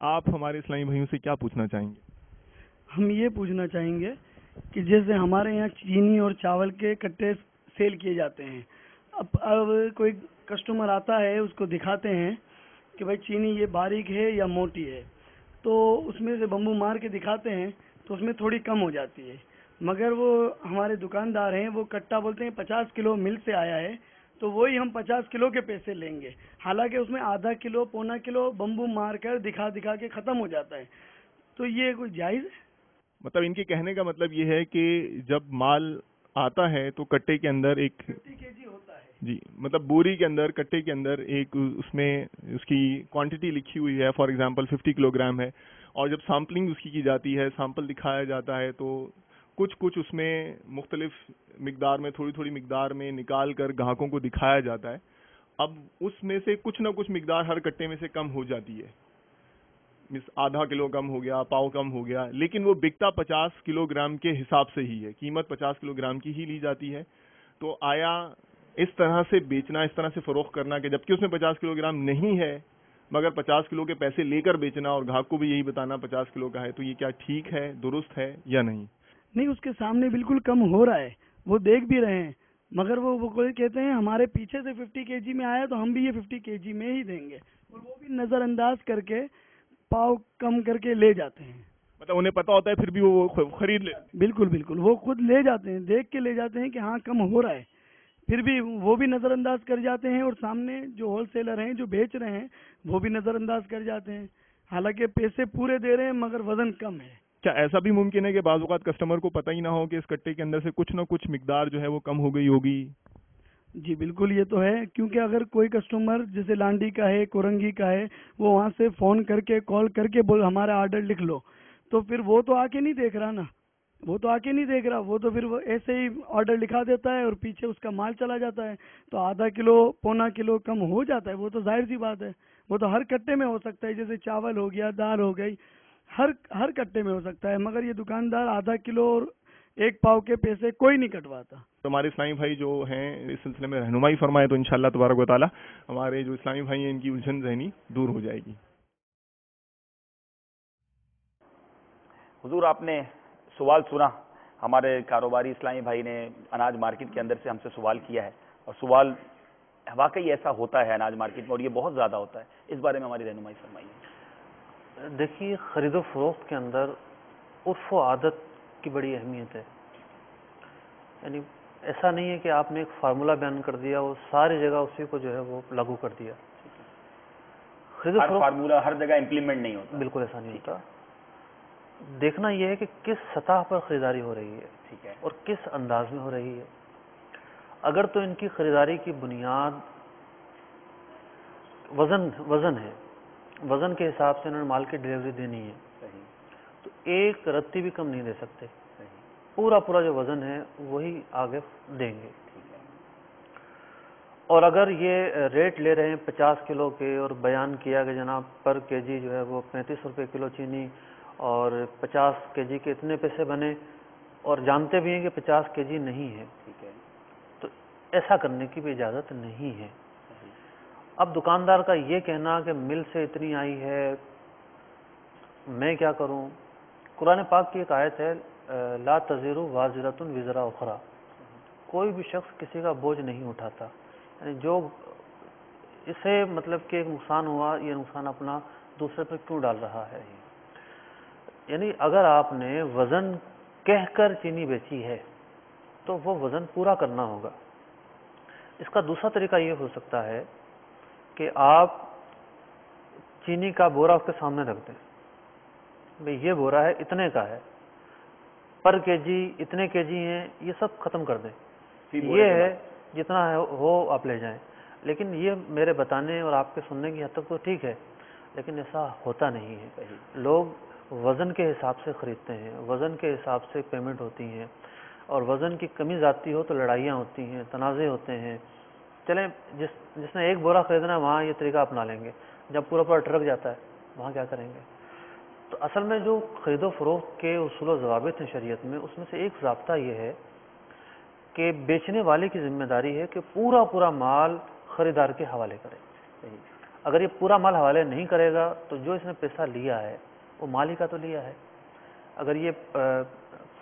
آپ ہمارے اسلامی بھائیوں سے کیا پوچھنا چاہیں گے؟ ہم یہ پوچھنا چاہیں گے کہ جیسے ہمارے یہاں چینی اور چاول کے کٹے سیل کیے جاتے ہیں, اب کوئی کسٹمر آتا ہے, اس کو دکھاتے ہیں کہ بھائی چینی یہ باریک ہے یا موٹی ہے, تو اس میں سے بمبو مار کے دکھاتے ہیں تو اس میں تھوڑی کم ہو جاتی ہے, مگر وہ ہمارے دکاندار ہیں وہ کٹا بولتے ہیں 50 کلو مل سے آیا ہے تو وہی ہم 50 کلو کے پیسے لیں گے, حالانکہ اس میں ½ کلو پونا کلو بمبو مار کر دکھا کے ختم ہو جاتا ہے. تو یہ کوئی جائز ہے؟ مطلب ان کے کہنے کا مطلب یہ ہے کہ جب مال آتا ہے تو کٹے کے اندر ایک 50 kg ہوتا ہے, جی مطلب بوری کے اندر, کٹے کے اندر ایک اس میں اس کی کوانٹٹی لکھی ہوئی ہے, فار ایگزامپل 50 کلو گرام ہے, اور جب سیمپلنگ اس کی جاتی ہے, سیمپل دکھایا جاتا ہے تو کچھ اس میں مختلف مقدار میں, تھوڑی مقدار میں نکال کر گاہکوں کو دکھایا جاتا ہے. اب اس میں سے کچھ نہ کچھ مقدار ہر کٹے میں سے کم ہو جاتی ہے, ½ کلو کم ہو گیا, پاؤ کم ہو گیا, لیکن وہ بکتا 50 کلو گرام کے حساب سے ہی ہے, قیمت 50 کلو گرام کی ہی لی جاتی ہے. تو آیا اس طرح سے بیچنا, اس طرح سے فروخت کرنا کہ جبکہ اس میں 50 کلو گرام نہیں ہے مگر 50 کلو کے پیسے لے کر بیچنا اور گاہک کو بھی یہی بتانا 50 کلو کا ہے, تو یہ کیا ٹھیک ہے, درست ہے یا نہیں؟ نہیں, اس کے سامنے بالکل کم ہو رہا ہے, وہ دیکھ بھی رہے ہیں، مگر وہ کوئی کہتے ہیں ہمارے پیچھے سے 50 kg میں آیا تو ہم بھی یہ 50 kg میں ہی دیں گے، اور وہ بھی نظر انداز کر کے پاؤ کم کر کے لے جاتے ہیں. مطلب انہیں پتا ہوتا ہے پھر بھی وہ خرید لے. بالکل بالکل، وہ خود لے جاتے ہیں، دیکھ کے لے جاتے ہیں کہ ہاں کم ہو رہا ہے، پھر بھی وہ بھی نظر انداز کر جاتے ہیں، اور سامنے جو ہول سیلر ہیں جو بیچ رہے ہیں وہ بھی نظر انداز کر جاتے ہیں، حالانکہ پیسے پورے دے رہے ہیں مگر وزن کم ہے. کیا ایسا بھی ممکن ہے کہ بعض اوقات کسٹمر کو پتہ ہی نہ ہو کہ اس کٹے کے اندر سے کچھ نہ کچھ مقدار جو ہے وہ کم ہو گئی ہوگی؟ جی بالکل، یہ تو ہے، کیونکہ اگر کوئی کسٹمر جیسے لانڈی کا ہے، کورنگی کا ہے، وہ وہاں سے فون کر کے کال کر کے بول ہمارا آرڈر لکھ لو، تو پھر وہ تو آ کے نہیں دیکھ رہا نا، وہ تو آ کے نہیں دیکھ رہا، وہ تو پھر وہ ایسے ہی آرڈر لکھا دیتا ہے اور پیچھے اس کا مال چلا جاتا ہے، تو آدھا کلو پونا کلو کم ہو جاتا ہے، وہ تو ظاہر سی بات ہے، وہ تو ہر کٹے میں ہو سکتا ہے، جیسے چاول ہو گیا، دال ہو گئی، ہر کٹے میں ہو سکتا ہے، مگر یہ دکاندار آدھا کلو اور ایک پاؤ کے پیسے کوئی نہیں کٹواتا. ہمارے اسلامی بھائی جو ہیں اس سلسلے میں رہنمائی فرمائے تو انشاءاللہ تبارک و تعالی ہمارے جو اسلامی بھائی ہیں ان کی الجھن ذہنی دور ہو جائے گی. حضور آپ نے سوال سنا، ہمارے کاروباری اسلامی بھائی نے اناج مارکیٹ کے اندر سے ہم سے سوال کیا ہے، اور سوال واقعی ایسا ہوتا ہے اناج مارکیٹ میں، اور یہ بہت زیادہ ہوتا ہے، اس بارے میں ہماری رہنمائی فرمائیے. دیکھیے، خرید و فروخت کے اندر عرف و عادت کی بڑی اہمیت ہے. یعنی ایسا نہیں ہے کہ آپ نے ایک فارمولہ بیان کر دیا، وہ ساری جگہ اسی کو جو ہے وہ لاگو کر دیا. خرید و ہر فروخت فارمولہ ہر جگہ امپلیمنٹ نہیں ہوتا. بالکل ایسا نہیں ہوتا. دیکھنا یہ ہے کہ کس سطح پر خریداری ہو رہی ہے، ٹھیک ہے، اور کس انداز میں ہو رہی ہے. اگر تو ان کی خریداری کی بنیاد وزن ہے، وزن کے حساب سے انہوں نے مال کی ڈلیوری دینی ہے، تو ایک رتی بھی کم نہیں دے سکتے، پورا جو وزن ہے وہی آگے دیں گے. اور اگر یہ ریٹ لے رہے ہیں 50 کلو کے، اور بیان کیا کہ جناب پر کے جی جو ہے وہ 35 روپے کلو چینی اور 50 کے جی کے اتنے پیسے بنے، اور جانتے بھی ہیں کہ 50 کے جی نہیں ہے، تو ایسا کرنے کی بھی اجازت نہیں ہے. اب دکاندار کا یہ کہنا کہ مل سے اتنی آئی ہے، میں کیا کروں؟ قرآن پاک کی ایک آیت ہے، لا تزر وازرۃ وزر اخرى، کوئی بھی شخص کسی کا بوجھ نہیں اٹھاتا. یعنی جو اسے مطلب کہ ایک نقصان ہوا، یہ نقصان اپنا دوسرے پر کیوں ڈال رہا ہے؟ یعنی اگر آپ نے وزن کہہ کر چینی بیچی ہے تو وہ وزن پورا کرنا ہوگا. اس کا دوسرا طریقہ یہ ہو سکتا ہے کہ آپ چینی کا بورا اس کے سامنے رکھ دیں، بھئی یہ بورا ہے اتنے کا ہے، پر کے جی اتنے کے جی ہیں، یہ سب ختم کر دیں، یہ ہے جتنا ہے وہ آپ لے جائیں. لیکن یہ میرے بتانے اور آپ کے سننے کی حد تک تو ٹھیک ہے، لیکن ایسا ہوتا نہیں ہے. لوگ وزن کے حساب سے خریدتے ہیں، وزن کے حساب سے پیمنٹ ہوتی ہیں، اور وزن کی کمی زیادتی ہو تو لڑائیاں ہوتی ہیں، تنازع ہوتے ہیں. چلیں جس نے ایک بورا خریدنا ہے وہاں یہ طریقہ اپنا لیں گے، جب پورا ٹرک جاتا ہے وہاں کیا کریں گے؟ تو اصل میں جو خرید و فروخت کے اصول و ضوابط ہیں شریعت میں، اس میں سے ایک ضابطہ یہ ہے کہ بیچنے والے کی ذمہ داری ہے کہ پورا مال خریدار کے حوالے کرے. اگر یہ پورا مال حوالے نہیں کرے گا تو جو اس نے پیسہ لیا ہے وہ مال ہی کا تو لیا ہے. اگر یہ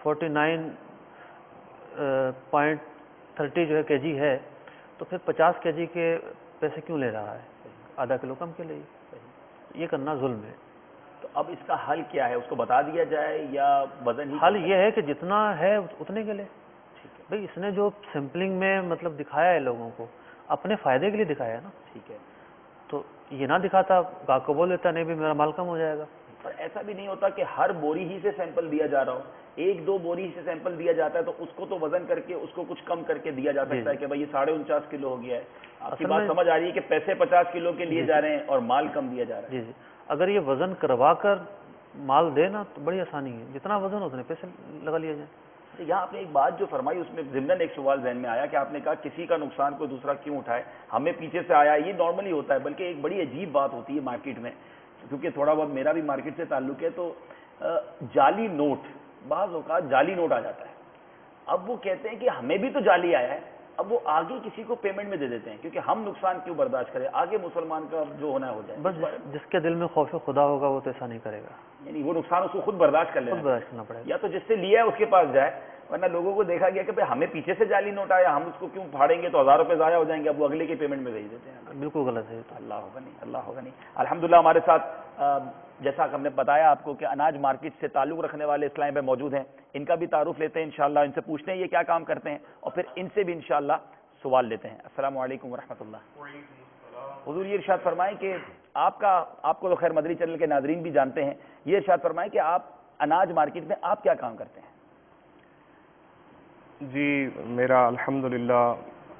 49.30 جو ہے کے جی ہے تو پھر 50 کے جی کے پیسے کیوں لے رہا ہے؟ آدھا کلو کم کے لیے. یہ کرنا ظلم ہے. تو اب اس کا حل کیا ہے؟ اس کو بتا دیا جائے یا وزن ہی؟ حل یہ ہے کہ جتنا ہے اتنے کے لے. بھئی اس نے جو سیمپلنگ میں مطلب دکھایا ہے لوگوں کو، اپنے فائدے کے لیے دکھایا ہے نا. ٹھیک ہے، تو یہ نہ دکھاتا، گاہک کو بول دیتا نہیں بھی میرا مال کم ہو جائے گا. پر ایسا بھی نہیں ہوتا کہ ہر بوری ہی سے سیمپل دیا جا رہا ہو، ایک دو بوری سے سیمپل دیا جاتا ہے تو اس کو تو وزن کر کے اس کو کچھ کم کر کے دیا جا سکتا ہے کہ بھائی یہ 49.5 کلو ہو گیا ہے. آپ کی بات سمجھ آ رہی ہے کہ پیسے 50 کلو کے لیے جا رہے ہیں اور مال کم دیا جا رہا ہے. جی اگر یہ وزن کروا کر مال دے نا تو بڑی آسانی ہے، جتنا وزن ہو اتنے پیسے لگا لیے جائیں. یہاں آپ نے ایک بات جو فرمائی اس میں ضمن ایک سوال ذہن میں آیا کہ آپ نے کہا کسی کا نقصان کوئی دوسرا کیوں اٹھائے، ہمیں پیچھے سے آیا. یہ نارملی ہوتا ہے، بلکہ ایک بڑی عجیب بات ہوتی ہے مارکیٹ میں، کیونکہ تھوڑا بہت میرا بھی مارکیٹ سے تعلق ہے. تو جعلی نوٹ، بعض اوقات جعلی نوٹ آ جاتا ہے. اب وہ کہتے ہیں کہ ہمیں بھی تو جعلی آیا ہے، اب وہ آگے کسی کو پیمنٹ میں دے دیتے ہیں کیونکہ ہم نقصان کیوں برداشت کریں، آگے مسلمان کا جو ہونا ہو جائے. بس جس کے دل میں خوف خدا ہوگا وہ تو ایسا نہیں کرے گا، یعنی وہ نقصان اس کو خود برداشت کر لینا برداشت کرنا پڑے گا. یا تو جس سے لیا ہے اس کے پاس جائے ورنہ لوگوں کو دیکھا گیا کہ بھائی ہمیں پیچھے سے جعلی نوٹ آیا, ہم اس کو کیوں پھاڑیں گے, تو 1000 روپے ضائع ہو جائیں گے, اب وہ اگلے کی پیمنٹ میں بھیج دیتے ہیں. بالکل غلط ہے. اللہ ہوگا نہیں, اللہ ہوگا نہیں. الحمدللہ ہمارے ساتھ جیسا کہ ہم نے بتایا آپ کو کہ اناج مارکیٹ سے تعلق رکھنے والے اسلام بھائی موجود ہیں, ان کا بھی تعارف لیتے ہیں انشاءاللہ, ان سے پوچھتے ہیں یہ کیا کام کرتے ہیں, اور پھر ان سے بھی انشاءاللہ سوال لیتے ہیں. السلام علیکم ورحمۃ اللہ. حضور یہ ارشاد فرمائیں کہ آپ کو تو خیر مدنی چینل کے ناظرین بھی جانتے ہیں, یہ ارشاد فرمائیں کہ آپ اناج مارکیٹ میں آپ کیا کام کرتے ہیں؟ جی میرا الحمدللہ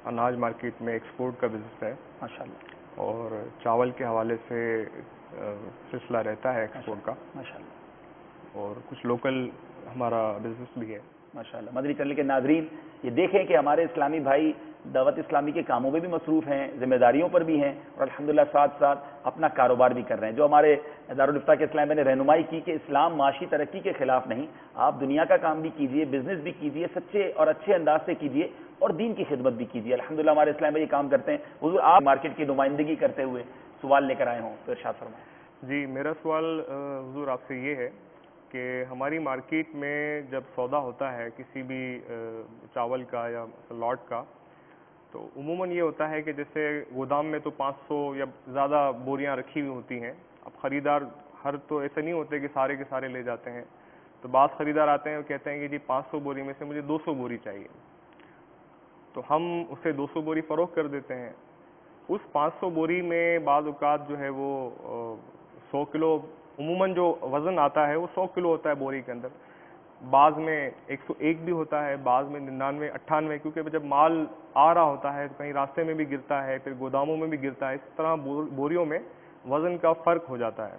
اناج مارکیٹ میں ایکسپورٹ کا بزنس ہے ماشاءاللہ, اور چاول کے حوالے سے سلسلہ رہتا ہے ایکسپورٹ کا ماشاءاللہ, اور کچھ لوکل ہمارا بزنس بھی ہے ماشاءاللہ. مدنی چینل کے ناظرین یہ دیکھیں کہ ہمارے اسلامی بھائی دعوت اسلامی کے کاموں میں بھی مصروف ہیں, ذمہ داریوں پر بھی ہیں, اور الحمدللہ ساتھ ساتھ اپنا کاروبار بھی کر رہے ہیں. جو ہمارے دارالفتہ کے اسلام میں نے رہنمائی کی کہ اسلام معاشی ترقی کے خلاف نہیں, آپ دنیا کا کام بھی کیجئے, بزنس بھی کیجئے, سچے اور اچھے انداز سے کیجئے, اور دین کی خدمت بھی کیجئے. الحمدللہ ہمارے اسلام میں یہ کام کرتے ہیں. حضور آپ مارکیٹ کی نمائندگی کرتے ہوئے سوال لے کر آئے ہوں تو ارشاد فرمائیں. جی میرا سوال حضور آپ سے یہ ہے کہ ہماری مارکیٹ میں جب سودا ہوتا ہے کسی بھی چاول کا یا لاٹ کا, تو عموماً یہ ہوتا ہے کہ جیسے گودام میں تو 500 یا زیادہ بوریاں رکھی ہوئی ہوتی ہیں. اب خریدار ہر تو ایسے نہیں ہوتے کہ سارے کے سارے لے جاتے ہیں, تو بعض خریدار آتے ہیں اور کہتے ہیں کہ جی 500 بوری میں سے مجھے 200 بوری چاہیے, تو ہم اسے 200 بوری فروخت کر دیتے ہیں. اس 500 بوری میں بعض اوقات جو ہے وہ 100 کلو عموماً جو وزن آتا ہے وہ 100 کلو ہوتا ہے بوری کے اندر, بعض میں 101 بھی ہوتا ہے, بعض میں 99 98, کیونکہ جب مال آ رہا ہوتا ہے تو کہیں راستے میں بھی گرتا ہے, پھر گوداموں میں بھی گرتا ہے, اس طرح بوریوں میں وزن کا فرق ہو جاتا ہے.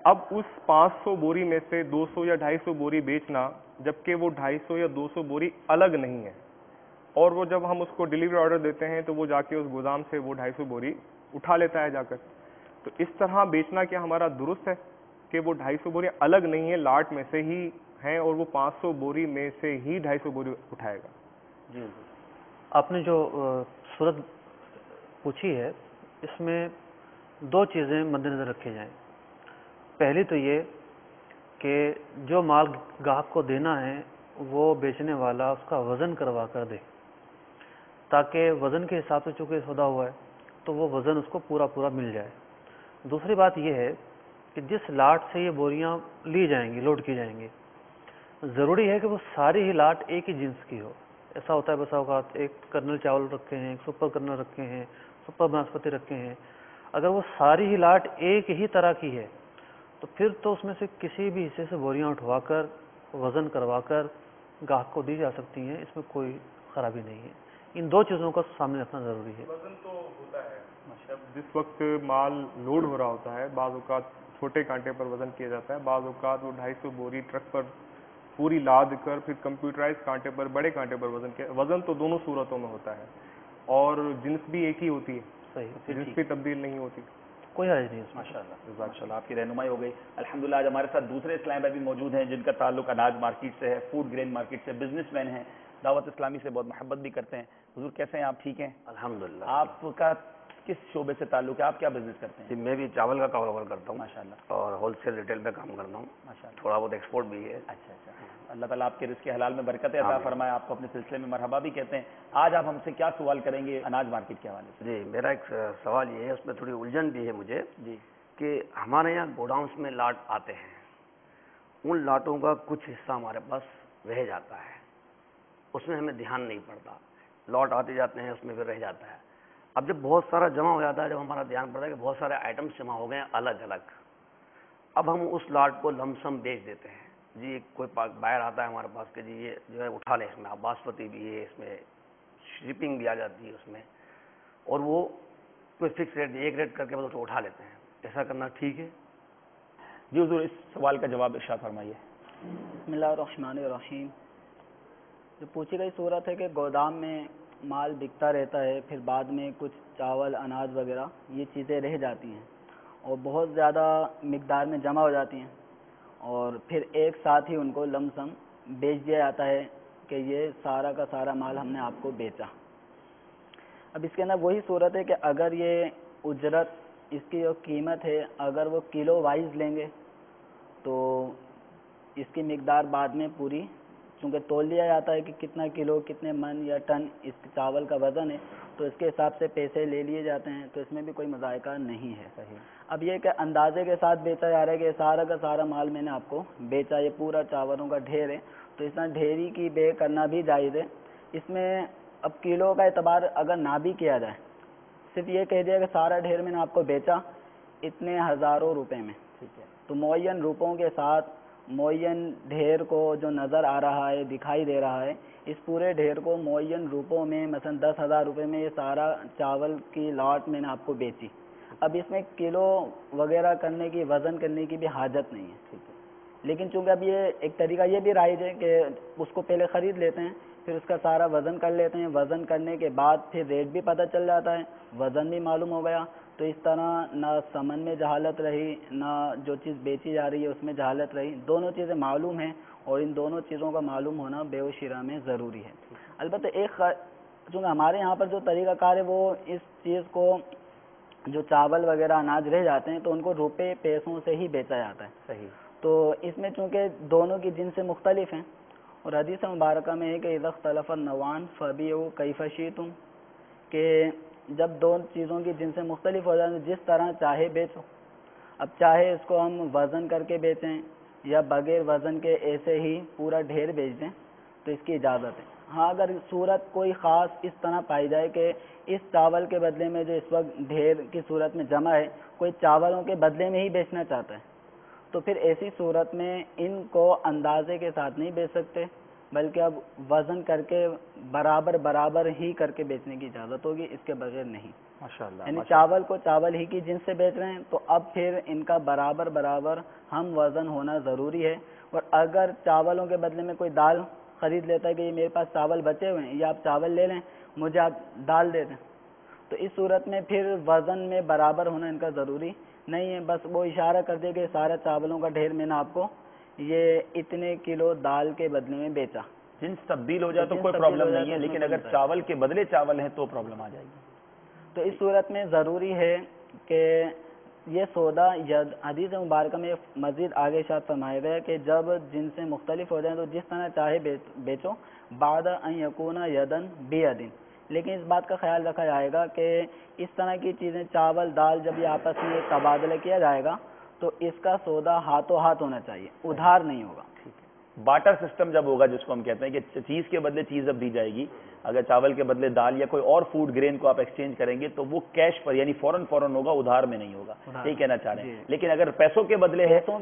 اب اس 500 بوری میں سے 200 یا 250 بوری بیچنا, جبکہ وہ 250 یا 200 بوری الگ نہیں ہے, اور وہ جب ہم اس کو ڈیلیوری آرڈر دیتے ہیں تو وہ جا کے اس گودام سے وہ 250 بوری اٹھا لیتا ہے جا کر. تو اس طرح بیچنا کیا ہمارا درست ہے کہ وہ 250 بوری الگ نہیں ہے, لاٹ میں سے ہی ہیں, اور وہ 500 بوری میں سے ہی 250 بوری اٹھائے گا؟ جی آپ نے جو صورت پوچھی ہے اس میں 2 چیزیں مد نظر رکھی جائیں. پہلی تو یہ کہ جو مال گاہک کو دینا ہے وہ بیچنے والا اس کا وزن کروا کر دے, تاکہ وزن کے حساب سے چونکہ سودا ہوا ہے تو وہ وزن اس کو پورا مل جائے. دوسری بات یہ ہے کہ جس لاٹ سے یہ بوریاں لی جائیں گی, لوڈ کی جائیں گی, ضروری ہے کہ وہ ساری ہی لاٹ ایک ہی جنس کی ہو. ایسا ہوتا ہے بسا اوقات ایک کرنل چاول رکھے ہیں, ایک سپر کرنل رکھے ہیں, سپر بناسپتی رکھے ہیں. اگر وہ ساری ہی لاٹ ایک ہی طرح کی ہے تو پھر تو اس میں سے کسی بھی حصے سے بوریاں اٹھوا کر وزن کروا کر گاہک کو دی جا سکتی ہیں, اس میں کوئی خرابی نہیں ہے. ان 2 چیزوں کا سامنے رکھنا ضروری ہے. وزن تو ہوتا ہے جس وقت مال لوڈ ہو رہا ہوتا ہے, بعض اوقات چھوٹے کانٹے پر وزن کیا جاتا ہے, بعض اوقات وہ 250 بوری ٹرک پر پوری لاد کر پھر کمپیوٹرائز کانٹے پر, بڑے کانٹے پر وزن کیا. وزن تو دونوں صورتوں میں ہوتا ہے, اور جنس بھی ایک ہی ہوتی ہے, صحیح, جنس بھی تبدیل نہیں ہوتی. کوئی حرج نہیں. ماشاءاللہ آپ کی رہنمائی ہو گئی. الحمدللہ آج ہمارے ساتھ دوسرے اسلام بھائی بھی موجود ہیں جن کا تعلق اناج مارکیٹ سے ہے, فوڈ گرین مارکیٹ سے, بزنس مین ہیں, دعوت اسلامی سے بہت محبت بھی کرتے ہیں. حضور کیسے ہیں آپ؟ ٹھیک ہیں الحمدللہ. آپ کا کس شعبے سے تعلق ہے, آپ کیا بزنس کرتے ہیں؟ جی میں بھی چاول کا کاروبار کرتا ہوں ماشاءاللہ, اور ہول سیل ریٹیل میں کام کرتا ہوں, ماشاءاللہ, تھوڑا بہت ایکسپورٹ بھی ہے. اچھا. اللہ تعالیٰ آپ کے رزق حلال میں برکت عطا فرمائے, آپ کو اپنے سلسلے میں مرحبا بھی کہتے ہیں. آج آپ ہم سے کیا سوال کریں گے اناج مارکیٹ کے حوالے سے؟ جی میرا ایک سوال یہ ہے, اس میں تھوڑی الجھن بھی ہے مجھے, جی, کہ ہمارے یہاں گوڈاؤنس میں لاٹ آتے ہیں, ان لاٹوں کا کچھ حصہ ہمارے پاس رہ جاتا ہے, اس میں ہمیں دھیان نہیں پڑتا. لاٹ آتے جاتے ہیں, اس میں پھر رہ جاتا ہے. اب جب بہت سارا جمع ہو جاتا ہے, جب ہمارا دھیان پڑتا ہے کہ بہت سارے آئٹمس جمع ہو گئے ہیں الگ الگ, اب ہم اس لاٹ کو لم سم بیچ دیتے ہیں. جی کوئی بائر آتا ہے ہمارے پاس کہ جی یہ جو ہے اٹھا لیں, اس میں باسمتی بھی ہے, اس میں شپنگ بھی آ جاتی ہے اس میں, اور وہ کوئی فکس ریٹ ایک ریٹ کر کے بس اس کو اٹھا لیتے ہیں. ایسا کرنا ٹھیک ہے؟ جی حضور اس سوال کا جواب ارشاد فرمائیے. بسم اللہ الرحمن الرحیم. جو پوچھی گئی صورت ہے کہ گودام میں مال بکتا رہتا ہے, پھر بعد میں کچھ چاول, اناج وغیرہ یہ چیزیں رہ جاتی ہیں اور بہت زیادہ مقدار میں جمع ہو جاتی ہیں, اور پھر ایک ساتھ ہی ان کو لم سم بیچ دیا جاتا ہے کہ یہ سارا کا سارا مال ہم نے آپ کو بیچا. اب اس کے اندر وہی صورت ہے کہ اگر یہ اجرت, اس کی جو قیمت ہے, اگر وہ کلو وائز لیں گے تو اس کی مقدار بعد میں پوری چونکہ تول لیا جاتا ہے کہ کتنا کلو کتنے من یا ٹن اس چاول کا وزن ہے، تو اس کے حساب سے پیسے لے لیے جاتے ہیں، تو اس میں بھی کوئی مذائقہ نہیں ہے. صحیح. اب یہ کہ اندازے کے ساتھ بیچا جا رہا ہے کہ سارا کا سارا مال میں نے آپ کو بیچا، یہ پورا چاولوں کا ڈھیر ہے، تو اس طرح ڈھیری کی بے کرنا بھی جائز ہے. اس میں اب کلو کا اعتبار اگر نہ بھی کیا جائے، صرف یہ کہہ دیا کہ سارا ڈھیر میں نے آپ کو بیچا اتنے ہزاروں روپے میں، ٹھیک ہے، تو معین روپوں کے ساتھ معین ڈھیر کو جو نظر آ رہا ہے دکھائی دے رہا ہے، اس پورے ڈھیر کو معین روپوں میں مثلا 10,000 روپے میں یہ سارا چاول کی لاٹ میں نے آپ کو بیچی. اب اس میں کلو وغیرہ کرنے کی وزن کرنے کی بھی حاجت نہیں ہے، ٹھیک ہے. لیکن چونکہ اب یہ ایک طریقہ یہ بھی رائج ہے کہ اس کو پہلے خرید لیتے ہیں، پھر اس کا سارا وزن کر لیتے ہیں، وزن کرنے کے بعد پھر ریٹ بھی پتہ چل جاتا ہے، وزن بھی معلوم ہو گیا، تو اس طرح نہ سمن میں جہالت رہی، نہ جو چیز بیچی جا رہی ہے اس میں جہالت رہی، دونوں چیزیں معلوم ہیں، اور ان دونوں چیزوں کا معلوم ہونا بیع و شراء میں ضروری ہے. البتہ چونکہ ہمارے یہاں پر جو طریقہ کار ہے وہ اس چیز کو جو چاول وغیرہ اناج رہ جاتے ہیں تو ان کو روپے پیسوں سے ہی بیچا جاتا ہے. صحیح. تو اس میں چونکہ دونوں کی جنسیں مختلف ہیں، اور حدیث مبارکہ میں ہے کہ اذا اختلف النوعان فبیعوا کیف شئتم، کہ جب دو چیزوں کی جنسیں مختلف ہو جائیں جس طرح چاہے بیچو. اب چاہے اس کو ہم وزن کر کے بیچیں یا بغیر وزن کے ایسے ہی پورا ڈھیر بیچ دیں تو اس کی اجازت ہے. ہاں اگر صورت کوئی خاص اس طرح پائی جائے کہ اس چاول کے بدلے میں جو اس وقت ڈھیر کی صورت میں جمع ہے کوئی چاولوں کے بدلے میں ہی بیچنا چاہتا ہے، تو پھر ایسی صورت میں ان کو اندازے کے ساتھ نہیں بیچ سکتے، بلکہ اب وزن کر کے برابر ہی کر کے بیچنے کی اجازت ہوگی، اس کے بغیر نہیں. ماشاءاللہ. یعنی چاول کو چاول ہی کی جنس سے بیچ رہے ہیں تو اب پھر ان کا برابر ہم وزن ہونا ضروری ہے. اور اگر چاولوں کے بدلے میں کوئی دال خرید لیتا ہے کہ یہ میرے پاس چاول بچے ہوئے ہیں یا آپ چاول لے لیں مجھے آپ دال دے دیں، تو اس صورت میں پھر وزن میں برابر ہونا ان کا ضروری نہیں ہے. بس وہ اشارہ کر دے کہ سارا چاولوں کا ڈھیر میں نے آپ کو یہ اتنے کلو دال کے بدلے میں بیچا. جنس تبدیل ہو جائے تو کوئی پرابلم نہیں ہے، لیکن اگر چاول کے بدلے چاول ہیں تو پرابلم آ جائے گی. تو اس صورت میں ضروری ہے کہ یہ سودا حدیث مبارکہ میں مزید آگے ارشاد فرمایا گیا کہ جب جنسیں مختلف ہو جائیں تو جس طرح چاہے بیچو بعد ان یکون یدن بیدن. لیکن اس بات کا خیال رکھا جائے گا کہ اس طرح کی چیزیں چاول دال جب یہ آپس میں تبادلہ کیا جائے گا تو اس کا سودا ہاتھوں ہاتھ ہونا چاہیے، ادھار نہیں ہوگا. بارٹر سسٹم جب ہوگا جس کو ہم کہتے ہیں کہ چیز کے بدلے چیز اب دی جائے گی، اگر چاول کے بدلے دال یا کوئی اور فوڈ گرین کو آپ ایکسچینج کریں گے تو وہ کیش پر یعنی فوراً ہوگا، ادھار میں نہیں ہوگا. یہی کہنا چاہ رہے ہیں. لیکن اگر پیسوں کے بدلے ہے تو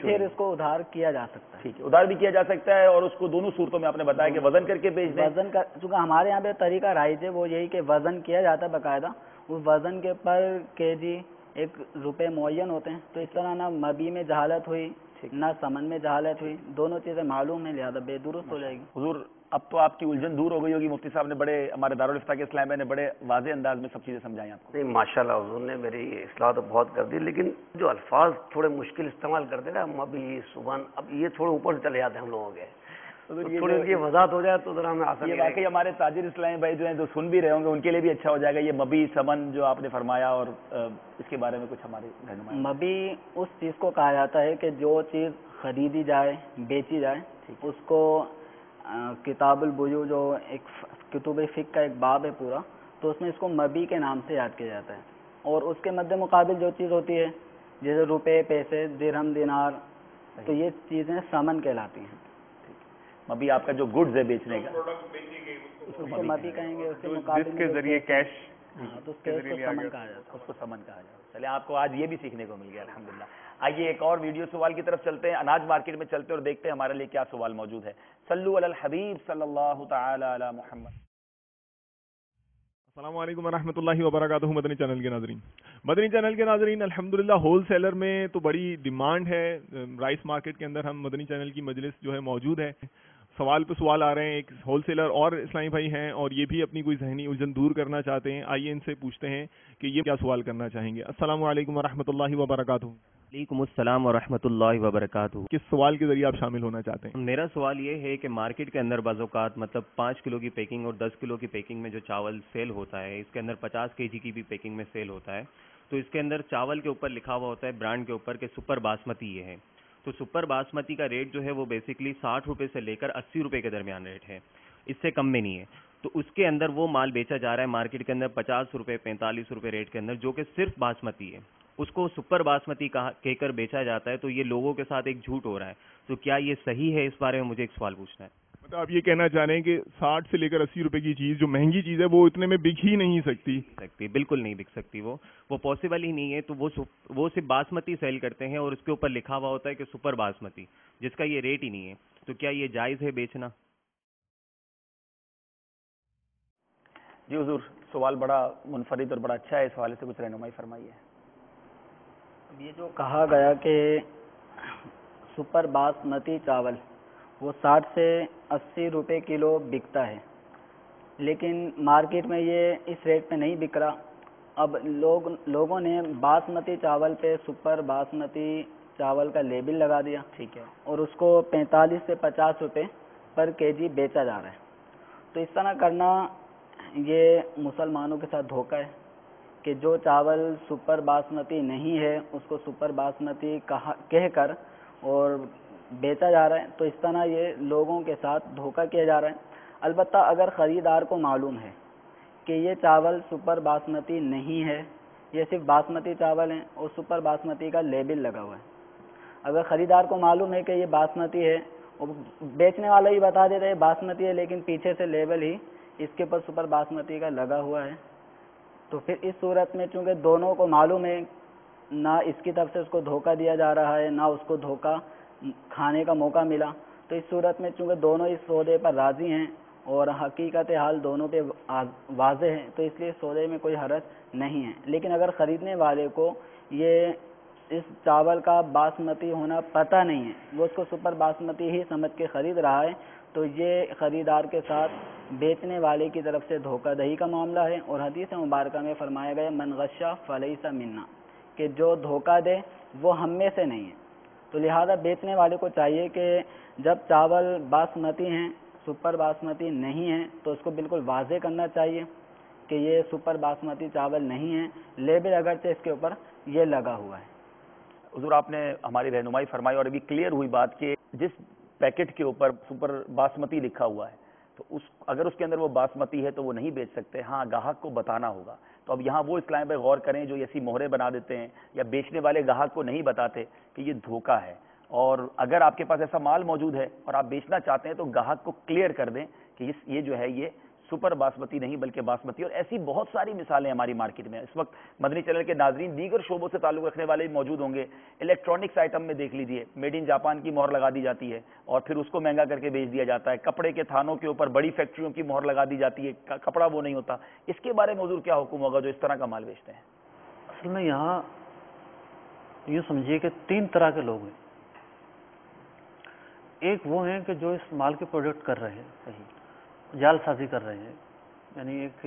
پھر اس کو ادھار کیا جا سکتا ہے. ٹھیک ہے، ادھار بھی کیا جا سکتا ہے، اور اس کو دونوں صورتوں میں آپ نے بتایا کہ وزن کر کے بیچ دیں. چونکہ ہمارے یہاں پہ طریقہ رائج ہے وہ یہی کہ وزن کیا جاتا ہے باقاعدہ، اس وزن کے پر کے جی ایک روپے معین ہوتے ہیں. تو اس طرح نہ مبی میں جہالت ہوئی نہ سمن میں جہالت ہوئی، دونوں چیزیں معلوم ہیں، لہذا بے درست ہو جائے گی. حضور اب تو آپ کی الجھن دور ہو گئی ہوگی، مفتی صاحب نے بڑے ہمارے دارالفتہ کے اسلام نے بڑے واضح انداز میں سب چیزیں سمجھائیں آپ کو. نہیں ماشاءاللہ حضور نے میری اصلاح تو بہت کر دی، لیکن جو الفاظ تھوڑے مشکل استعمال کرتے نا مبی سبن، اب یہ تھوڑے اوپر سے چلے جاتے ہیں ہم لوگوں کے، تھوڑی ان کی وضاحت ہو جائے تو ذرا ہمیں آسان. یہ واقعی ہمارے تاجر اسلامی بھائی جو ہیں جو سن بھی رہے ہوں گے ان کے لیے بھی اچھا ہو جائے گا یہ مبی سمن جو آپ نے فرمایا، اور اس کے بارے میں کچھ ہمارے رہنمائی. مبی اس چیز کو کہا جاتا ہے کہ جو چیز خریدی جائے بیچی جائے، اس کو کتاب البیوع جو ایک کتب فقہ کا ایک باب ہے پورا، تو اس میں اس کو مبی کے نام سے یاد کیا جاتا ہے. اور اس کے مد مقابل جو چیز ہوتی ہے جیسے روپے پیسے درہم دینار، تو یہ چیزیں سمن کہلاتی ہیں. مبی آپ کا جو گڈز ہے بیچنے کا اس کو مبی کہیں گے، اس کے مقابل کے ذریعے کیش، تو اس کیش کو سمن کہا جاتا ہے. اس کو سمن کہا جاتا ہے. چلے آپ کو آج یہ بھی سیکھنے کو مل گیا الحمدللہ. آئیے ایک اور ویڈیو سوال کی طرف چلتے ہیں، اناج مارکیٹ میں چلتے اور دیکھتے ہیں ہمارے لیے کیا سوال موجود ہے. صلو علی الحبیب صلی اللہ تعالی علی محمد. السلام علیکم ورحمۃ اللہ وبرکاتہ. مدنی چینل کے ناظرین الحمدللہ ہول سیلر میں تو بڑی ڈیمانڈ ہے. رائس مارکیٹ کے اندر ہم مدنی چینل کی مجلس جو ہے موجود ہے، سوال پہ سوال آ رہے ہیں. ایک ہول سیلر اور اسلامی بھائی ہیں اور یہ بھی اپنی کوئی ذہنی الجھن دور کرنا چاہتے ہیں. آئیے ان سے پوچھتے ہیں کہ یہ کیا سوال کرنا چاہیں گے. السلام علیکم ورحمۃ اللہ وبرکاتہ. وعلیکم السلام ورحمۃ اللہ وبرکاتہ. کس سوال کے ذریعے آپ شامل ہونا چاہتے ہیں؟ میرا سوال یہ ہے کہ مارکیٹ کے اندر بعض اوقات مطلب 5 کلو کی پیکنگ اور 10 کلو کی پیکنگ میں جو چاول سیل ہوتا ہے، اس کے اندر 50 kg کی بھی پیکنگ میں سیل ہوتا ہے، تو اس کے اندر چاول کے اوپر لکھا ہوا ہوتا ہے برانڈ کے اوپر کہ سپر باسمتی یہ ہے. تو سپر باسمتی کا ریٹ جو ہے وہ بیسکلی 60 روپے سے لے کر 80 روپے کے درمیان ریٹ ہے, اس سے کم میں نہیں ہے. تو اس کے اندر وہ مال بیچا جا رہا ہے مارکیٹ کے اندر 50 روپے 45 روپے ریٹ کے اندر, جو کہ صرف باسمتی ہے. اس کو سپر باسمتی کہہ کر بیچا جاتا ہے. تو یہ لوگوں کے ساتھ ایک جھوٹ ہو رہا ہے. تو کیا یہ صحیح ہے؟ اس بارے میں مجھے ایک سوال پوچھنا ہے. مطلب آپ یہ کہنا چاہ رہے ہیں کہ 60 سے لے کر 80 روپے کی چیز جو مہنگی چیز ہے وہ اتنے میں بک ہی نہیں سکتی؟ بالکل نہیں بک سکتی, وہ پاسبل ہی نہیں ہے. تو وہ صرف باسمتی سیل کرتے ہیں اور اس کے اوپر لکھا ہوا ہوتا ہے کہ سپر باسمتی, جس کا یہ ریٹ ہی نہیں ہے. تو کیا یہ جائز ہے بیچنا؟ جی حضور, سوال بڑا منفرد اور بڑا اچھا ہے, اس حوالے سے کچھ رہنمائی فرمائیے. یہ جو کہا گیا کہ سپر باسمتی چاول وہ 60 سے 80 روپے کلو بکتا ہے, لیکن مارکیٹ میں یہ اس ریٹ پہ نہیں بک رہا. اب لوگوں نے باسمتی چاول پہ سپر باسمتی چاول کا لیبل لگا دیا, ٹھیک ہے, اور اس کو 45 سے 50 روپے پر کے جی بیچا جا رہا ہے. تو اس طرح کرنا یہ مسلمانوں کے ساتھ دھوکہ ہے کہ جو چاول سپر باسمتی نہیں ہے اس کو سپر باسمتی کہہ کر اور بیچا جا رہا ہے. تو اس طرح یہ لوگوں کے ساتھ دھوکہ کیا جا رہا ہے. البتہ اگر خریدار کو معلوم ہے کہ یہ چاول سپر باسمتی نہیں ہے, یہ صرف باسمتی چاول ہیں اور سپر باسمتی کا لیبل لگا ہوا ہے, اگر خریدار کو معلوم ہے کہ یہ باسمتی ہے اور بیچنے والا ہی بتا دیتا ہے باسمتی ہے لیکن پیچھے سے لیبل ہی اس کے اوپر سپر باسمتی کا لگا ہوا ہے, تو پھر اس صورت میں چونکہ دونوں کو معلوم ہے, نہ اس کی طرف سے اس کو دھوکہ دیا جا رہا ہے نہ اس کو دھوکہ کھانے کا موقع ملا, تو اس صورت میں چونکہ دونوں اس سودے پر راضی ہیں اور حقیقت حال دونوں پہ واضح ہے, تو اس لیے سودے میں کوئی حرج نہیں ہے. لیکن اگر خریدنے والے کو یہ اس چاول کا باسمتی ہونا پتہ نہیں ہے, وہ اس کو سپر باسمتی ہی سمجھ کے خرید رہا ہے, تو یہ خریدار کے ساتھ بیچنے والے کی طرف سے دھوکہ دہی کا معاملہ ہے. اور حدیث مبارکہ میں فرمایا گیا من غشا فلیس منا, کہ جو دھوکہ دے وہ ہم میں سے نہیں ہے. تو لہذا بیچنے والے کو چاہیے کہ جب چاول باسمتی ہیں سپر باسمتی نہیں ہیں تو اس کو بالکل واضح کرنا چاہیے کہ یہ سپر باسمتی چاول نہیں ہے, لیبل اگرچہ اس کے اوپر یہ لگا ہوا ہے. حضور آپ نے ہماری رہنمائی فرمائی اور ابھی کلیئر ہوئی بات کہ جس پیکٹ کے اوپر سپر باسمتی لکھا ہوا ہے تو اگر اس کے اندر وہ باسمتی ہے تو وہ نہیں بیچ سکتے, ہاں گاہک کو بتانا ہوگا. تو اب یہاں وہ اسلام پہ غور کریں جو ایسی مہرے بنا دیتے ہیں یا بیچنے والے گاہک کو نہیں بتاتے کہ یہ دھوکہ ہے, اور اگر آپ کے پاس ایسا مال موجود ہے اور آپ بیچنا چاہتے ہیں تو گاہک کو کلیئر کر دیں کہ یہ جو ہے یہ سپر باسمتی نہیں بلکہ باسمتی. اور ایسی بہت ساری مثالیں ہماری مارکیٹ میں اس وقت مدنی چینل کے ناظرین دیگر شعبوں سے تعلق رکھنے والے بھی موجود ہوں گے. الیکٹرانکس آئٹم میں دیکھ لیجئے میڈ ان جاپان کی مہر لگا دی جاتی ہے اور پھر اس کو مہنگا کر کے بیچ دیا جاتا ہے. کپڑے کے تھانوں کے اوپر بڑی فیکٹریوں کی مہر لگا دی جاتی ہے, کپڑا وہ نہیں ہوتا. اس کے بارے میں حضور کیا حکم ہوگا جو اس طرح کا مال بیچتے ہیں؟ اصل میں یہاں یوں سمجھیے کہ 3 طرح کے لوگ ہیں. ایک وہ ہیں کہ جو اس مال کے پروڈکٹ کر رہے ہیں, صحیح جال سازی کر رہے ہیں, یعنی ایک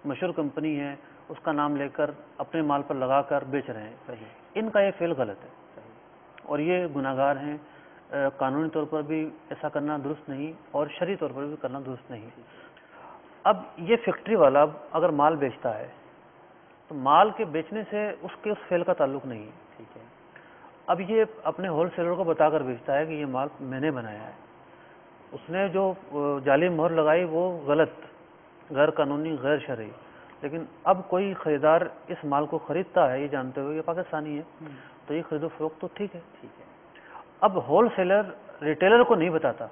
مشہور کمپنی ہے اس کا نام لے کر اپنے مال پر لگا کر بیچ رہے ہیں, صحیح ان کا یہ فعل غلط ہے, صحیح اور یہ گناہ گار ہیں. قانونی طور پر بھی ایسا کرنا درست نہیں اور شرعی طور پر بھی کرنا درست نہیں. اب یہ فیکٹری والا اگر مال بیچتا ہے تو مال کے بیچنے سے اس کے اس فعل کا تعلق نہیں ہے, ٹھیک ہے. اب یہ اپنے ہول سیلر کو بتا کر بیچتا ہے کہ یہ مال میں نے بنایا ہے. اس نے جو جعلی مہر لگائی وہ غلط, غیر قانونی, غیر شرعی. لیکن اب کوئی خریدار اس مال کو خریدتا ہے یہ جانتے ہوئے یہ پاکستانی ہے تو یہ خرید و فروخت تو ٹھیک ہے. اب ہول سیلر ریٹیلر کو نہیں بتاتا,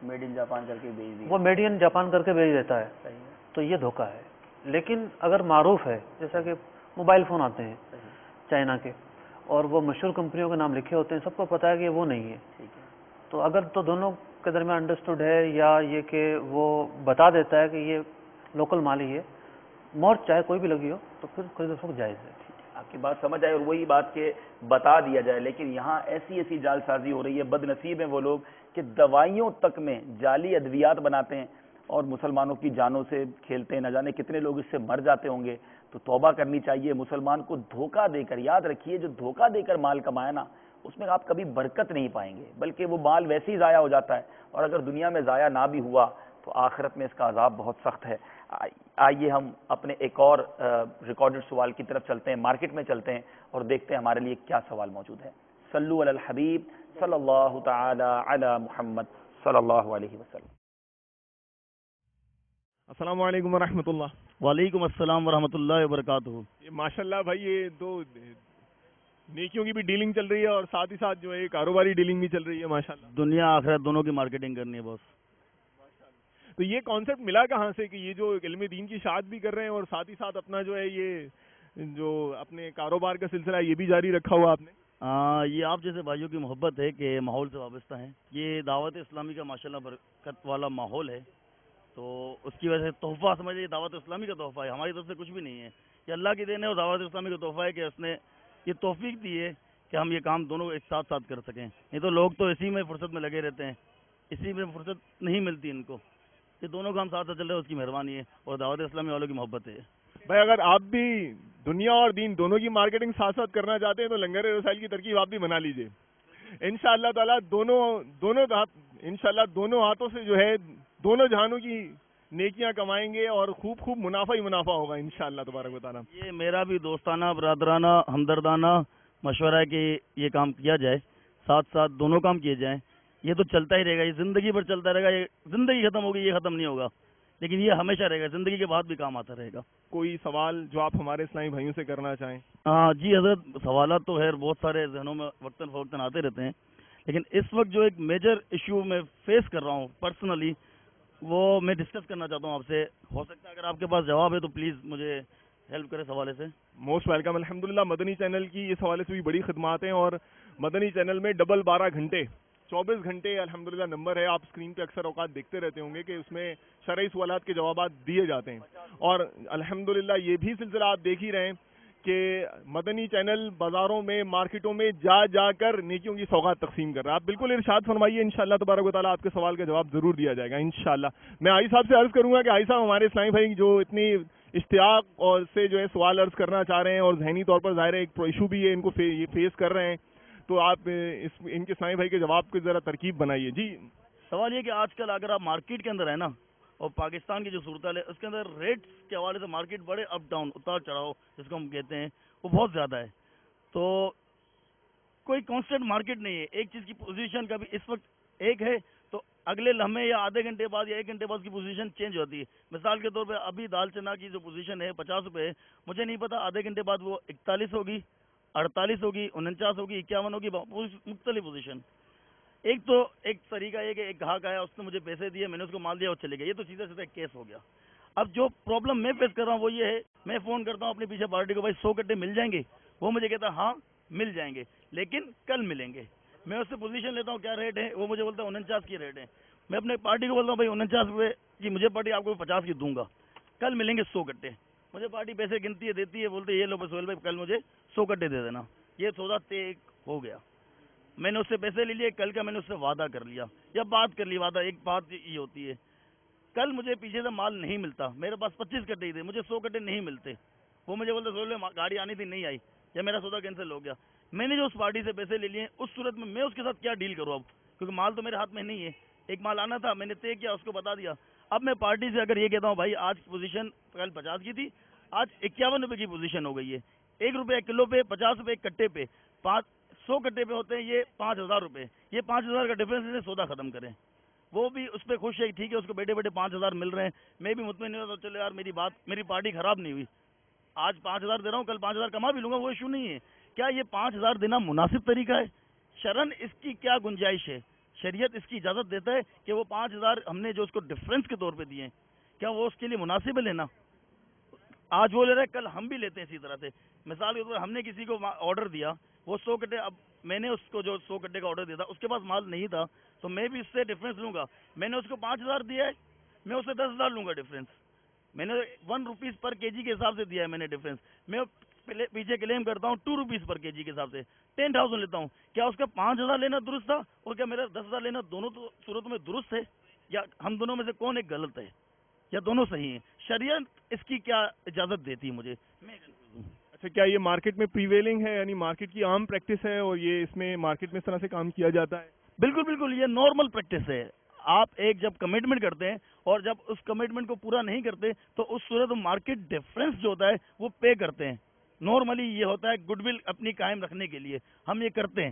میڈ ان جاپان کر کے بیچ دیا, وہ میڈ ان جاپان کر کے بیچ دیتا ہے, تو یہ دھوکہ ہے. لیکن اگر معروف ہے, جیسا کہ موبائل فون آتے ہیں چائنا کے اور وہ مشہور کمپنیوں کے نام لکھے ہوتے ہیں, سب کو پتا ہے کہ وہ نہیں ہے, تو اگر تو دونوں کے درمیان انڈرسٹوڈ ہے یا یہ کہ وہ بتا دیتا ہے کہ یہ لوکل مال ہی ہے, مہر چاہے کوئی بھی لگی ہو, تو پھر خرید و فروخت جائز ہے. آپ کی بات سمجھ آئے, اور وہی بات کہ بتا دیا جائے. لیکن یہاں ایسی جال سازی ہو رہی ہے, بد نصیب ہیں وہ لوگ کہ دوائیوں تک میں جعلی ادویات بناتے ہیں اور مسلمانوں کی جانوں سے کھیلتے ہیں. نہ جانے کتنے لوگ اس سے مر جاتے ہوں گے. تو توبہ کرنی چاہیے. مسلمان کو دھوکہ دے کر, یاد رکھیے جو دھوکہ دے کر مال کمایا نا اس میں آپ کبھی برکت نہیں پائیں گے, بلکہ وہ مال ویسے ہی ضائع ہو جاتا ہے. اور اگر دنیا میں ضائع نہ بھی ہوا تو آخرت میں اس کا عذاب بہت سخت ہے. آئیے ہم اپنے ایک اور ریکارڈڈ سوال کی طرف چلتے ہیں, مارکیٹ میں چلتے ہیں اور دیکھتے ہیں ہمارے لیے کیا سوال موجود ہے. صلو علی الحبیب صلی اللہ تعالی علی محمد صلی اللہ علیہ وسلم۔ السلام علیکم ورحمۃ اللہ۔ وعلیکم السلام ورحمۃ اللہ وبرکاتہ۔ ماشاءاللہ بھائی، یہ تو نیکیوں کی بھی ڈیلنگ چل رہی ہے اور ساتھ ہی ساتھ جو ہے کاروباری ڈیلنگ بھی چل رہی ہے ماشاءاللہ۔ دنیا آخرت دونوں کی مارکیٹنگ کرنی ہے بس۔ تو یہ کانسیپٹ ملا کہاں سے کہ یہ جو علم دین کی اشاعت بھی کر رہے ہیں اور ساتھ ہی ساتھ اپنا جو ہے یہ جو اپنے کاروبار کا سلسلہ ہے یہ بھی جاری رکھا ہوا آپ نے؟ یہ آپ جیسے بھائیوں کی محبت ہے کہ ماحول سے وابستہ ہیں۔ یہ دعوت اسلامی کا ماشاءاللہ برکت والا ماحول ہے، تو اس کی وجہ سے تحفہ سمجھ لیجیے، دعوت اسلامی کا تحفہ ہے، ہماری طرف سے کچھ بھی نہیں ہے، یہ اللہ کی دین ہے اور دعوت اسلامی کا تحفہ ہے کہ اس نے یہ توفیق دی ہے کہ ہم یہ کام دونوں ایک ساتھ کر سکیں۔ نہیں تو لوگ تو اسی میں فرصت میں لگے رہتے ہیں، اسی میں فرصت نہیں ملتی ان کو۔ یہ دونوں کام ساتھ چل رہے ہیں، اس کی مہربانی ہے اور دعوت اسلامی والوں کی محبت ہے۔ بھائی اگر آپ بھی دنیا اور دین دونوں کی مارکیٹنگ ساتھ ساتھ کرنا چاہتے ہیں تو لنگر رسائل کی ترکیب آپ بھی بنا لیجئے، انشاءاللہ تعالیٰ دونوں ہاتھوں سے جو ہے دونوں جہانوں کی نیکیاں کمائیں گے اور خوب منافع ہی منافع ہوگا انشاءاللہ تبارک و تعالیٰ۔ یہ میرا بھی دوستانہ برادرانہ ہمدردانہ مشورہ ہے کہ یہ کام کیا جائے، ساتھ ساتھ دونوں کام کیے جائیں۔ یہ تو چلتا ہی رہے گا، یہ زندگی بھر چلتا رہے گا، یہ زندگی ختم ہوگی یہ ختم نہیں ہوگا، لیکن یہ ہمیشہ رہے گا، زندگی کے بعد بھی کام آتا رہے گا۔ کوئی سوال جو آپ ہمارے اسلامی بھائیوں سے کرنا چاہیں؟ جی حضرت، سوالات تو خیر بہت سارے ذہنوں میں وقتاً فوقتاً آتے رہتے ہیں، لیکن اس وقت جو ایک میجر ایشو میں فیس کر رہا ہوں پرسنلی، وہ میں ڈسکس کرنا چاہتا ہوں آپ سے۔ ہو سکتا ہے اگر آپ کے پاس جواب ہے تو پلیز مجھے ہیلپ کرے اس حوالے سے۔ Most welcome. الحمدللہ مدنی چینل کی اس حوالے سے بھی بڑی خدمات ہیں، اور مدنی چینل میں 12 گھنٹے 24 گھنٹے الحمدللہ نمبر ہے، آپ اسکرین پہ اکثر اوقات دیکھتے رہتے ہوں گے کہ اس میں شرعی سوالات کے جوابات دیے جاتے ہیں، اور الحمدللہ یہ بھی سلسلہ آپ دیکھ ہی رہے ہیں کہ مدنی چینل بازاروں میں مارکیٹوں میں جا کر نیکیوں کی سوغات تقسیم کر رہا ہے۔ آپ بالکل ارشاد فرمائیے، انشاءاللہ تبارک و تعالیٰ آپ کے سوال کا جواب ضرور دیا جائے گا انشاءاللہ۔ میں آئی صاحب سے عرض کروں گا کہ آئی صاحب ہمارے اسلامی بھائی جو اتنی اشتیاق اور سے جو ہے سوال عرض کرنا چاہ رہے ہیں، اور ذہنی طور پر ظاہر ہے ایک ایشو بھی ہے، ان کو یہ فیس کر رہے ہیں، تو آپ ان کے اسلامی بھائی کے جواب کو ذرا ترکیب بنائیے۔ جی سوال یہ کہ آج کل اگر آپ مارکیٹ کے اندر ہے نا، اور پاکستان کی جو صورتحال ہے اس کے اندر ریٹس کے حوالے سے مارکیٹ بڑے اپ ڈاؤن اتار چڑھاؤ جس کو ہم کہتے ہیں وہ بہت زیادہ ہے، تو کوئی کانسٹنٹ مارکیٹ نہیں ہے۔ ایک چیز کی پوزیشن کبھی اس وقت ایک ہے تو اگلے لمحے یا آدھے گھنٹے بعد یا 1 گھنٹے بعد کی پوزیشن چینج ہوتی ہے۔ مثال کے طور پہ ابھی دال چنا کی جو پوزیشن ہے 50 روپے ہے، مجھے نہیں پتا آدھے گھنٹے بعد وہ 41 ہوگی، 48 ہوگی، 49 ہوگی، 51 ہوگی، مختلف پوزیشن۔ ایک تو ایک طریقہ یہ کہ ایک گاہک آیا، اس نے مجھے پیسے دیے، میں نے اس کو مال دیا اور چلے گیا، یہ تو سیدھا سیدھا ایک کیس ہو گیا۔ اب جو پرابلم میں فیس کر رہا ہوں وہ یہ ہے، میں فون کرتا ہوں اپنے پیچھے پارٹی کو، بھائی 100 کٹے مل جائیں گے؟ وہ مجھے کہتا ہے ہاں مل جائیں گے لیکن کل ملیں گے۔ میں اس سے پوزیشن لیتا ہوں کیا ریٹ ہے، وہ مجھے بولتا ہے 49 کی ریٹ ہے۔ میں اپنے پارٹی کو بولتا ہوں بھائی 49 روپے جی، مجھے پارٹی آپ کو 50 کی دوں گا، کل ملیں گے 100 کٹے۔ مجھے پارٹی پیسے گنتی ہے، دیتی ہے، بولتے یہ لو سہیل بھائی کل مجھے 100 کٹے دے دینا۔ یہ سودا طے ہو گیا، میں نے اس سے پیسے لے لیے، کل کا میں نے اس سے وعدہ کر لیا یا بات کر لی۔ وعدہ ایک بات یہ ہوتی ہے، کل مجھے پیچھے سے مال نہیں ملتا، میرے پاس 25 کٹے ہی تھے، مجھے 100 کٹے نہیں ملتے، وہ مجھے بولتے سہیل بھائی گاڑی آنی تھی نہیں آئی یا میرا سودا کینسل ہو گیا۔ میں نے جو اس پارٹی سے پیسے لے لیے اس صورت میں اس کے ساتھ کیا ڈیل کروں اب، کیونکہ مال تو میرے ہاتھ میں نہیں ہے، ایک مال آنا تھا، میں نے طے کیا، اس کو بتا دیا۔ اب میں پارٹی سے اگر یہ کہتا ہوں بھائی آج پوزیشن کل 50 کی تھی، آج 51 روپے کی پوزیشن ہو گئی ہے، 1 روپے 1 کلو پہ، 50 روپے ایک کٹے پہ، 100 کٹے پہ ہوتے ہیں یہ 5000 روپے، یہ 5000 کا ڈفرینس سے سودا ختم کریں۔ وہ بھی اس پہ خوش ہے، ٹھیک ہے، اس کو بیٹھے بیٹھے 5000 مل رہے ہیں، میں بھی مطمئن نہیں ہوتا، چلو یار میری پارٹی خراب نہیں ہوئی، آج 5000 دے رہا ہوں، کل 5000 کما بھی لوں گا، وہ ایشو نہیں ہے۔ کیا یہ 5000 دینا مناسب طریقہ ہے؟ شرعن اس کی کیا گنجائش ہے؟ شریعت اس کی اجازت دیتا ہے کہ وہ 5000 ہم نے جو اس کو ڈفرینس کے طور پہ دیے ہیں، کیا وہ اس کے لیے مناسب ہے لینا؟ آج وہ لے رہا ہے، کل ہم بھی لیتے ہیں اسی طرح سے۔ مثال کے طور پر ہم نے کسی کو آرڈر دیا، وہ 100 کٹے، اب میں نے اس کو جو 100 کٹے کا آرڈر دیا تھا اس کے پاس مال نہیں تھا، تو میں بھی اس سے ڈفرینس لوں گا۔ میں نے اس کو 5000 دیا ہے، میں اس سے 10000 لوں گا ڈفرینس۔ میں نے 1 روپیز پر کے جی کے حساب سے دیا ہے میں نے ڈفرینس، میں پیچھے کلیم کرتا ہوں 2 روپیز پر کے جی کے حساب سے 10,000 لیتا ہوں۔ کیا اس کا 5000 لینا درست تھا اور کیا میرا 10,000 لینا دونوں صورتوں میں درست ہے، یا ہم دونوں میں سے کون ایک غلط ہے یا دونوں صحیح ہیں؟ شریعت اس کی کیا اجازت دیتی ہے مجھے؟ اچھا، کیا یہ مارکیٹ میں پریویلنگ ہے، یعنی مارکیٹ کی عام پریکٹس ہے اور یہ اس میں مارکیٹ میں اس طرح سے کام کیا جاتا ہے؟ بالکل بالکل، یہ نارمل پریکٹس ہے۔ آپ ایک جب کمٹمنٹ کرتے ہیں اور جب اس کمٹمنٹ کو پورا نہیں کرتے تو اس صورت مارکیٹ ڈفرینس جو ہوتا ہے وہ پے کرتے ہیں۔ نارملی یہ ہوتا ہے گڈ ول اپنی قائم رکھنے کے لیے ہم یہ کرتے ہیں،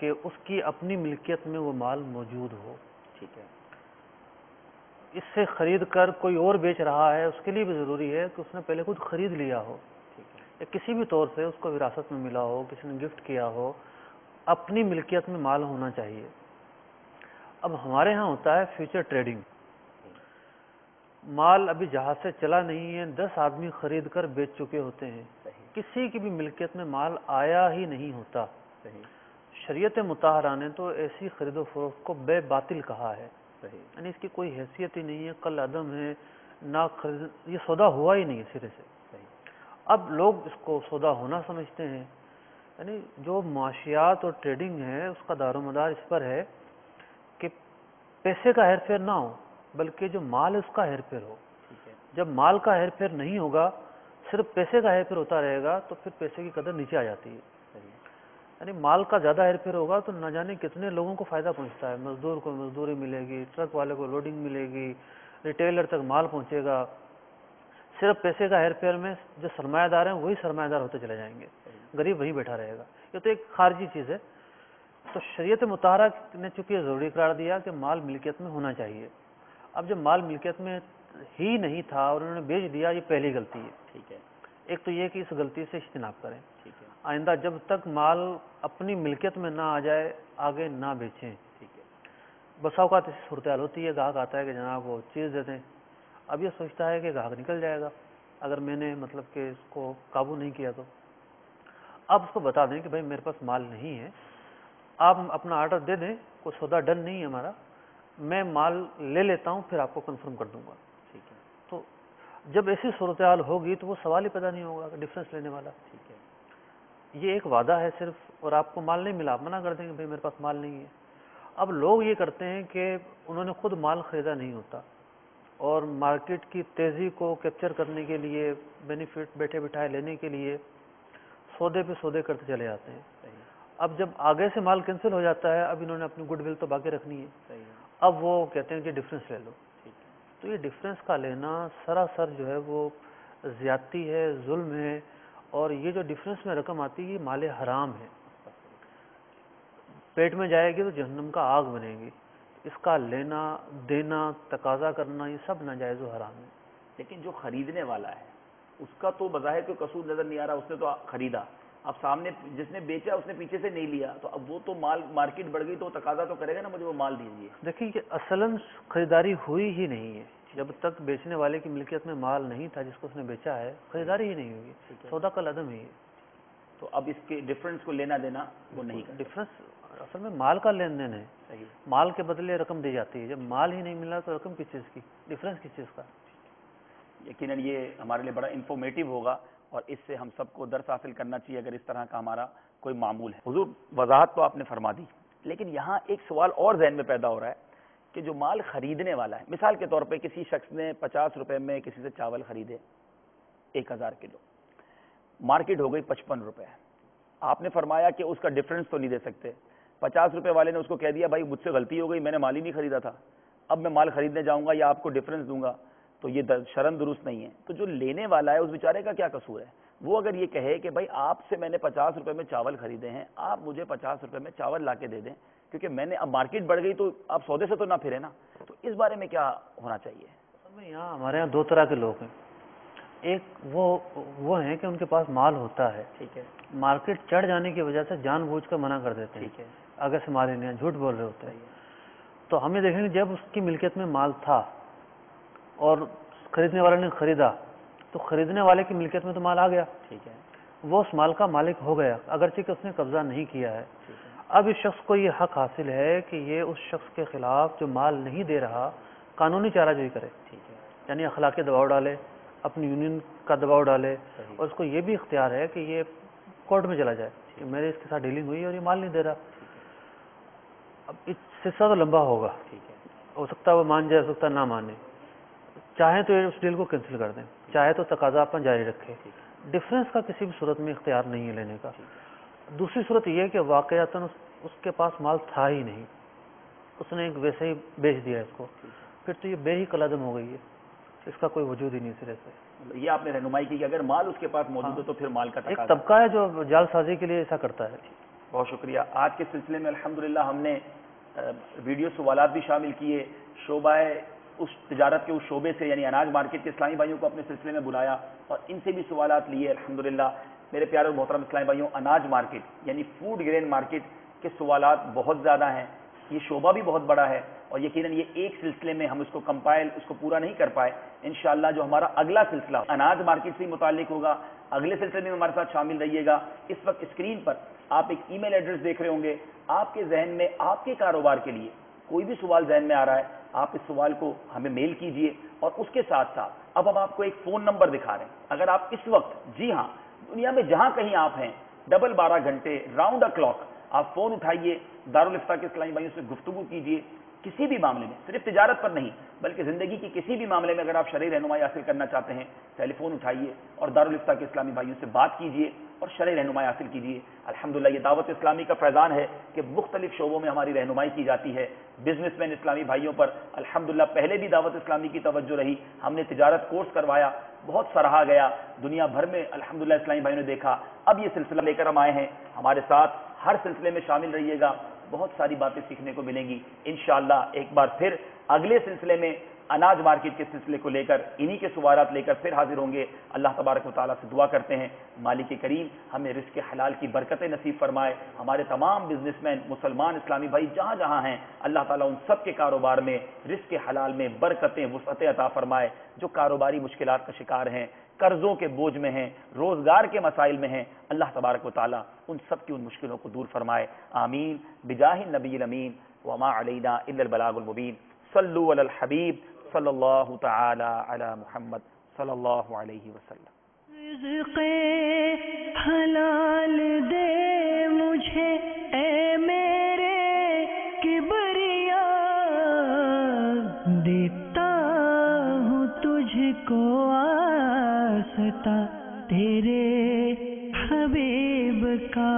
کہ اس کی اپنی ملکیت میں وہ مال موجود ہو. ٹھیک ہے. اس سے خرید کر کوئی اور بیچ رہا ہے اس کے لیے بھی ضروری ہے کہ اس نے پہلے خود خرید لیا ہو یا کسی بھی طور سے اس کو وراثت میں ملا ہو, کسی نے گفٹ کیا ہو. اپنی ملکیت میں مال ہونا چاہیے. اب ہمارے ہاں ہوتا ہے فیوچر ٹریڈنگ. مال ابھی جہاز سے چلا نہیں ہے, 10 آدمی خرید کر بیچ چکے ہوتے ہیں, کسی کی بھی ملکیت میں مال آیا ہی نہیں ہوتا. شریعت مطہرہ نے تو ایسی خرید و فروخت کو بے باطل کہا ہے, یعنی اس کی کوئی حیثیت ہی نہیں ہے, کل عدم ہے, نہ خرید, یہ سودا ہوا ہی نہیں ہے سرے سے. اب لوگ اس کو سودا ہونا سمجھتے ہیں. یعنی جو معاشیات اور ٹریڈنگ ہے اس کا دار و مدار اس پر ہے کہ پیسے کا ہیر پھیر نہ ہو, بلکہ جو مال ہے اس کا ہیر پھیر ہو. جب مال کا ہیر پھیر نہیں ہوگا, صرف پیسے کا ہیر پھیر ہوتا رہے گا, تو پھر پیسے کی قدر نیچے آ جاتی ہے. یعنی مال کا زیادہ ہیر پھیر ہوگا تو نہ جانے کتنے لوگوں کو فائدہ پہنچتا ہے. مزدور کو مزدوری ملے گی, ٹرک والے کو لوڈنگ ملے گی, ریٹیلر تک مال پہنچے گا. صرف پیسے کا ہیر پھیر میں جو سرمایہ دار ہیں وہی سرمایہ دار ہوتے چلے جائیں گے, غریب وہیں بیٹھا رہے گا. یہ تو ایک خارجی چیز ہے. تو شریعت مطہرہ نے چونکہ یہ ضروری قرار دیا کہ مال ملکیت میں ہونا چاہیے. اب جب مال ملکیت میں ہی نہیں تھا اور انہوں نے بیچ دیا, یہ پہلی غلطی ہے. ٹھیک ہے. ایک تو یہ کہ اس غلطی سے اجتناب کریں. ٹھیک ہے. آئندہ جب تک مال اپنی ملکیت میں نہ آ جائے آگے نہ بیچیں. ٹھیک ہے. بسا اوقات ایسی صورتحال ہوتی ہے, گاہک آتا ہے کہ جناب وہ چیز دے دیں. اب یہ سوچتا ہے کہ گاہک نکل جائے گا اگر میں نے مطلب کہ اس کو قابو نہیں کیا تو. آپ اس کو بتا دیں کہ بھائی میرے پاس مال نہیں ہے, آپ اپنا آرڈر دے دیں, کوئی سودا ڈن نہیں ہے ہمارا, میں مال لے لیتا ہوں پھر آپ کو کنفرم کر دوں گا. ٹھیک ہے. تو جب ایسی صورتحال ہوگی تو وہ سوال ہی پیدا نہیں ہوگا کہ ڈفرینس لینے والا. ٹھیک ہے. یہ ایک وعدہ ہے صرف, اور آپ کو مال نہیں ملا, آپ منع کر دیں کہ بھائی میرے پاس مال نہیں ہے. اب لوگ یہ کرتے ہیں کہ انہوں نے خود مال خریدا نہیں ہوتا اور مارکیٹ کی تیزی کو کیپچر کرنے کے لیے, بینیفٹ بیٹھے بٹھائے لینے کے لیے سودے پہ سودے کرتے چلے جاتے ہیں. اب جب آگے سے مال کینسل ہو جاتا ہے, اب انہوں نے اپنی گڈ ول تو باقی رکھنی ہے, اب وہ کہتے ہیں کہ ڈفرینس لے لو. تو یہ ڈفرینس کا لینا سراسر جو ہے وہ زیادتی ہے, ظلم ہے, اور یہ جو ڈفرینس میں رقم آتی ہے یہ مال حرام ہے. پیٹ میں جائے گی تو جہنم کا آگ بنے گی. اس کا لینا دینا تقاضا کرنا یہ سب ناجائز و حرام ہے. لیکن جو خریدنے والا ہے اس کا تو بظاہر کوئی قصور نظر نہیں آ رہا, اس نے تو خریدا, اب سامنے جس نے بیچا اس نے پیچھے سے نہیں لیا, تو اب وہ تو مال مارکیٹ بڑھ گئی تو تقاضا تو کرے گا نا مجھے وہ مال دیجیے. دیکھیے کہ اصلاً خریداری ہوئی ہی نہیں ہے. جب تک بیچنے والے کی ملکیت میں مال نہیں تھا جس کو اس نے بیچا ہے, خریداری ہی نہیں ہوئی, سودا کا عدم ہی ہے. تو اب اس کے ڈفرینس کو لینا دینا وہ نہیں کرتا. ڈفرینس اصل میں مال کا لین دین ہے. مال کے بدلے رقم دی جاتی ہے. جب مال ہی نہیں ملا تو رقم کس چیز کی, ڈفرینس کس چیز کا. یقیناً یہ ہمارے لیے بڑا انفارمیٹیو ہوگا اور اس سے ہم سب کو درس حاصل کرنا چاہیے اگر اس طرح کا ہمارا کوئی معمول ہے. حضور وضاحت تو آپ نے فرما دی, لیکن یہاں ایک سوال اور ذہن میں پیدا ہو رہا ہے کہ جو مال خریدنے والا ہے, مثال کے طور پہ کسی شخص نے 50 روپے میں کسی سے چاول خریدے 1000 کلو, مارکیٹ ہو گئی 55 روپے. آپ نے فرمایا کہ اس کا ڈفرینس تو نہیں دے سکتے. 50 روپے والے نے اس کو کہہ دیا بھائی مجھ سے غلطی ہو گئی, میں نے مال ہی نہیں خریدا تھا, اب میں مال خریدنے جاؤں گا یا آپ کو ڈفرینس دوں گا, تو یہ شرن درست نہیں ہے. تو جو لینے والا ہے اس بیچارے کا کیا قصور ہے؟ وہ اگر یہ کہے کہ بھائی آپ سے میں نے 50 روپے میں چاول خریدے ہیں, آپ مجھے 50 روپے میں چاول لا کے دے دیں, کیونکہ میں نے, اب مارکیٹ بڑھ گئی تو آپ سودے سے تو نہ پھرے نا, تو اس بارے میں کیا ہونا چاہیے؟ یہاں ہمارے یہاں دو طرح کے لوگ ہیں. ایک وہ ہیں کہ ان کے پاس مال ہوتا ہے, ٹھیک ہے, مارکیٹ چڑھ جانے کی وجہ سے جان بوجھ کر منع کر دیتے ہیں, ٹھیک ہے, آگے سے مال لینے, جھوٹ بول رہے ہوتے ہیں. تو ہمیں دیکھیں گے جب اس کی ملکیت میں مال تھا اور خریدنے والے نے خریدا تو خریدنے والے کی ملکیت میں تو مال آ گیا, ٹھیک ہے, وہ اس مال کا مالک ہو گیا اگرچہ کہ اس نے قبضہ نہیں کیا ہے. اب اس شخص کو یہ حق حاصل ہے کہ یہ اس شخص کے خلاف جو مال نہیں دے رہا قانونی چارہ جوئی کرے, ٹھیک ہے, یعنی اخلاقی دباؤ ڈالے, اپنی یونین کا دباؤ ڈالے, اور اس کو یہ بھی اختیار ہے کہ یہ کورٹ میں چلا جائے کہ میرے اس کے ساتھ ڈیلنگ ہوئی اور یہ مال نہیں دے رہا. اب اس سلسلہ تو لمبا ہوگا, ٹھیک ہے, ہو سکتا ہے وہ مان جائے, ہو سکتا ہے نہ مانے, چاہے تو اس ڈیل کو کینسل کر دیں, چاہے تو تقاضا اپنا جاری رکھے. ڈفرینس کا کسی بھی صورت میں اختیار نہیں ہے لینے کا. دوسری صورت یہ ہے کہ واقعتاً اس کے پاس مال تھا ہی نہیں, اس نے ایک ویسے ہی بیچ دیا اس کو, پھر تو یہ بے ہی قلعدم ہو گئی ہے, اس کا کوئی وجود ہی نہیں سرے سے. یہ آپ نے رہنمائی کی کہ اگر مال اس کے پاس موجود ہے تو پھر مال کا ایک طبقہ ہے جو جال سازی کے لیے ایسا کرتا ہے. بہت شکریہ. آج کے سلسلے میں الحمدللہ ہم نے ویڈیو سوالات بھی شامل کیے. شعبہ اس تجارت کے اس شعبے سے یعنی اناج مارکیٹ کے اسلامی بھائیوں کو اپنے سلسلے میں بلایا اور ان سے بھی سوالات لیے. الحمدللہ میرے پیارے اور محترم اسلامی بھائیوں، اناج مارکیٹ یعنی فوڈ گرین مارکیٹ کے سوالات بہت زیادہ ہیں. یہ شعبہ بھی بہت بڑا ہے اور یقیناً یہ ایک سلسلے میں ہم اس کو کمپائل اس کو پورا نہیں کر پائے. انشاءاللہ جو ہمارا اگلا سلسلہ اناج مارکیٹ سے متعلق ہوگا، اگلے سلسلے میں ہمارے ساتھ شامل رہیے گا. اس وقت اسکرین پر آپ ایک ای میل ایڈریس دیکھ رہے ہوں گے. آپ کے ذہن میں آپ کے کاروبار کے لیے کوئی بھی سوال ذہن میں آ رہا ہے، آپ اس سوال کو ہمیں میل کیجئے. اور اس کے ساتھ ساتھ اب ہم آپ کو ایک فون نمبر دکھا رہے ہیں. اگر آپ اس وقت، جی ہاں، دنیا میں جہاں کہیں آپ ہیں، 12 گھنٹے راؤنڈ اے کلاک آپ فون اٹھائیے، دارالفتہ کے اسلامی بھائیوں سے گفتگو کیجئے. کسی بھی معاملے میں، صرف تجارت پر نہیں بلکہ زندگی کی کسی بھی معاملے میں اگر آپ شرعی رہنمائی حاصل کرنا چاہتے ہیں، ٹیلی فون اٹھائیے اور دارالفتہ کے اسلامی بھائیوں سے بات کیجئے اور شرعی رہنمائی حاصل کیجئے. الحمدللہ یہ دعوت اسلامی کا فیضان ہے کہ مختلف شعبوں میں ہماری رہنمائی کی جاتی ہے. بزنس مین اسلامی بھائیوں پر الحمدللہ پہلے بھی دعوت اسلامی کی توجہ رہی. ہم نے تجارت کورس کروایا، بہت سراہا گیا، دنیا بھر میں الحمدللہ اسلامی بھائیوں نے دیکھا. اب یہ سلسلہ لے کر ہم آئے ہیں. ہمارے ساتھ ہر سلسلے میں شامل رہیے گا، بہت ساری باتیں سیکھنے کو ملیں گی. انشاءاللہ ایک بار پھر اگلے سلسلے میں اناج مارکیٹ کے سلسلے کو لے کر انہی کے سوالات لے کر پھر حاضر ہوں گے. اللہ تبارک و تعالیٰ سے دعا کرتے ہیں مالک کریم ہمیں رزق حلال کی برکتیں نصیب فرمائے. ہمارے تمام بزنس مین مسلمان اسلامی بھائی جہاں جہاں ہیں، اللہ تعالیٰ ان سب کے کاروبار میں رزق حلال میں برکتیں وسعتیں عطا فرمائے. جو کاروباری مشکلات کا شکار ہیں، قرضوں کے بوجھ میں ہیں، روزگار کے مسائل میں ہیں، اللہ تبارک و تعالیٰ ان سب کی ان مشکلوں کو دور فرمائے. آمین بجاہ النبی الامین وما علینا الا البلاغ المبین. صلو علی الحبیب صلی اللہ تعالی علی محمد صلی اللہ علیہ وسلم. رزق حلال دے مجھے اے میرے کبریا، دیتا ہوں تجھ کو آستا تیرے حبیب کا.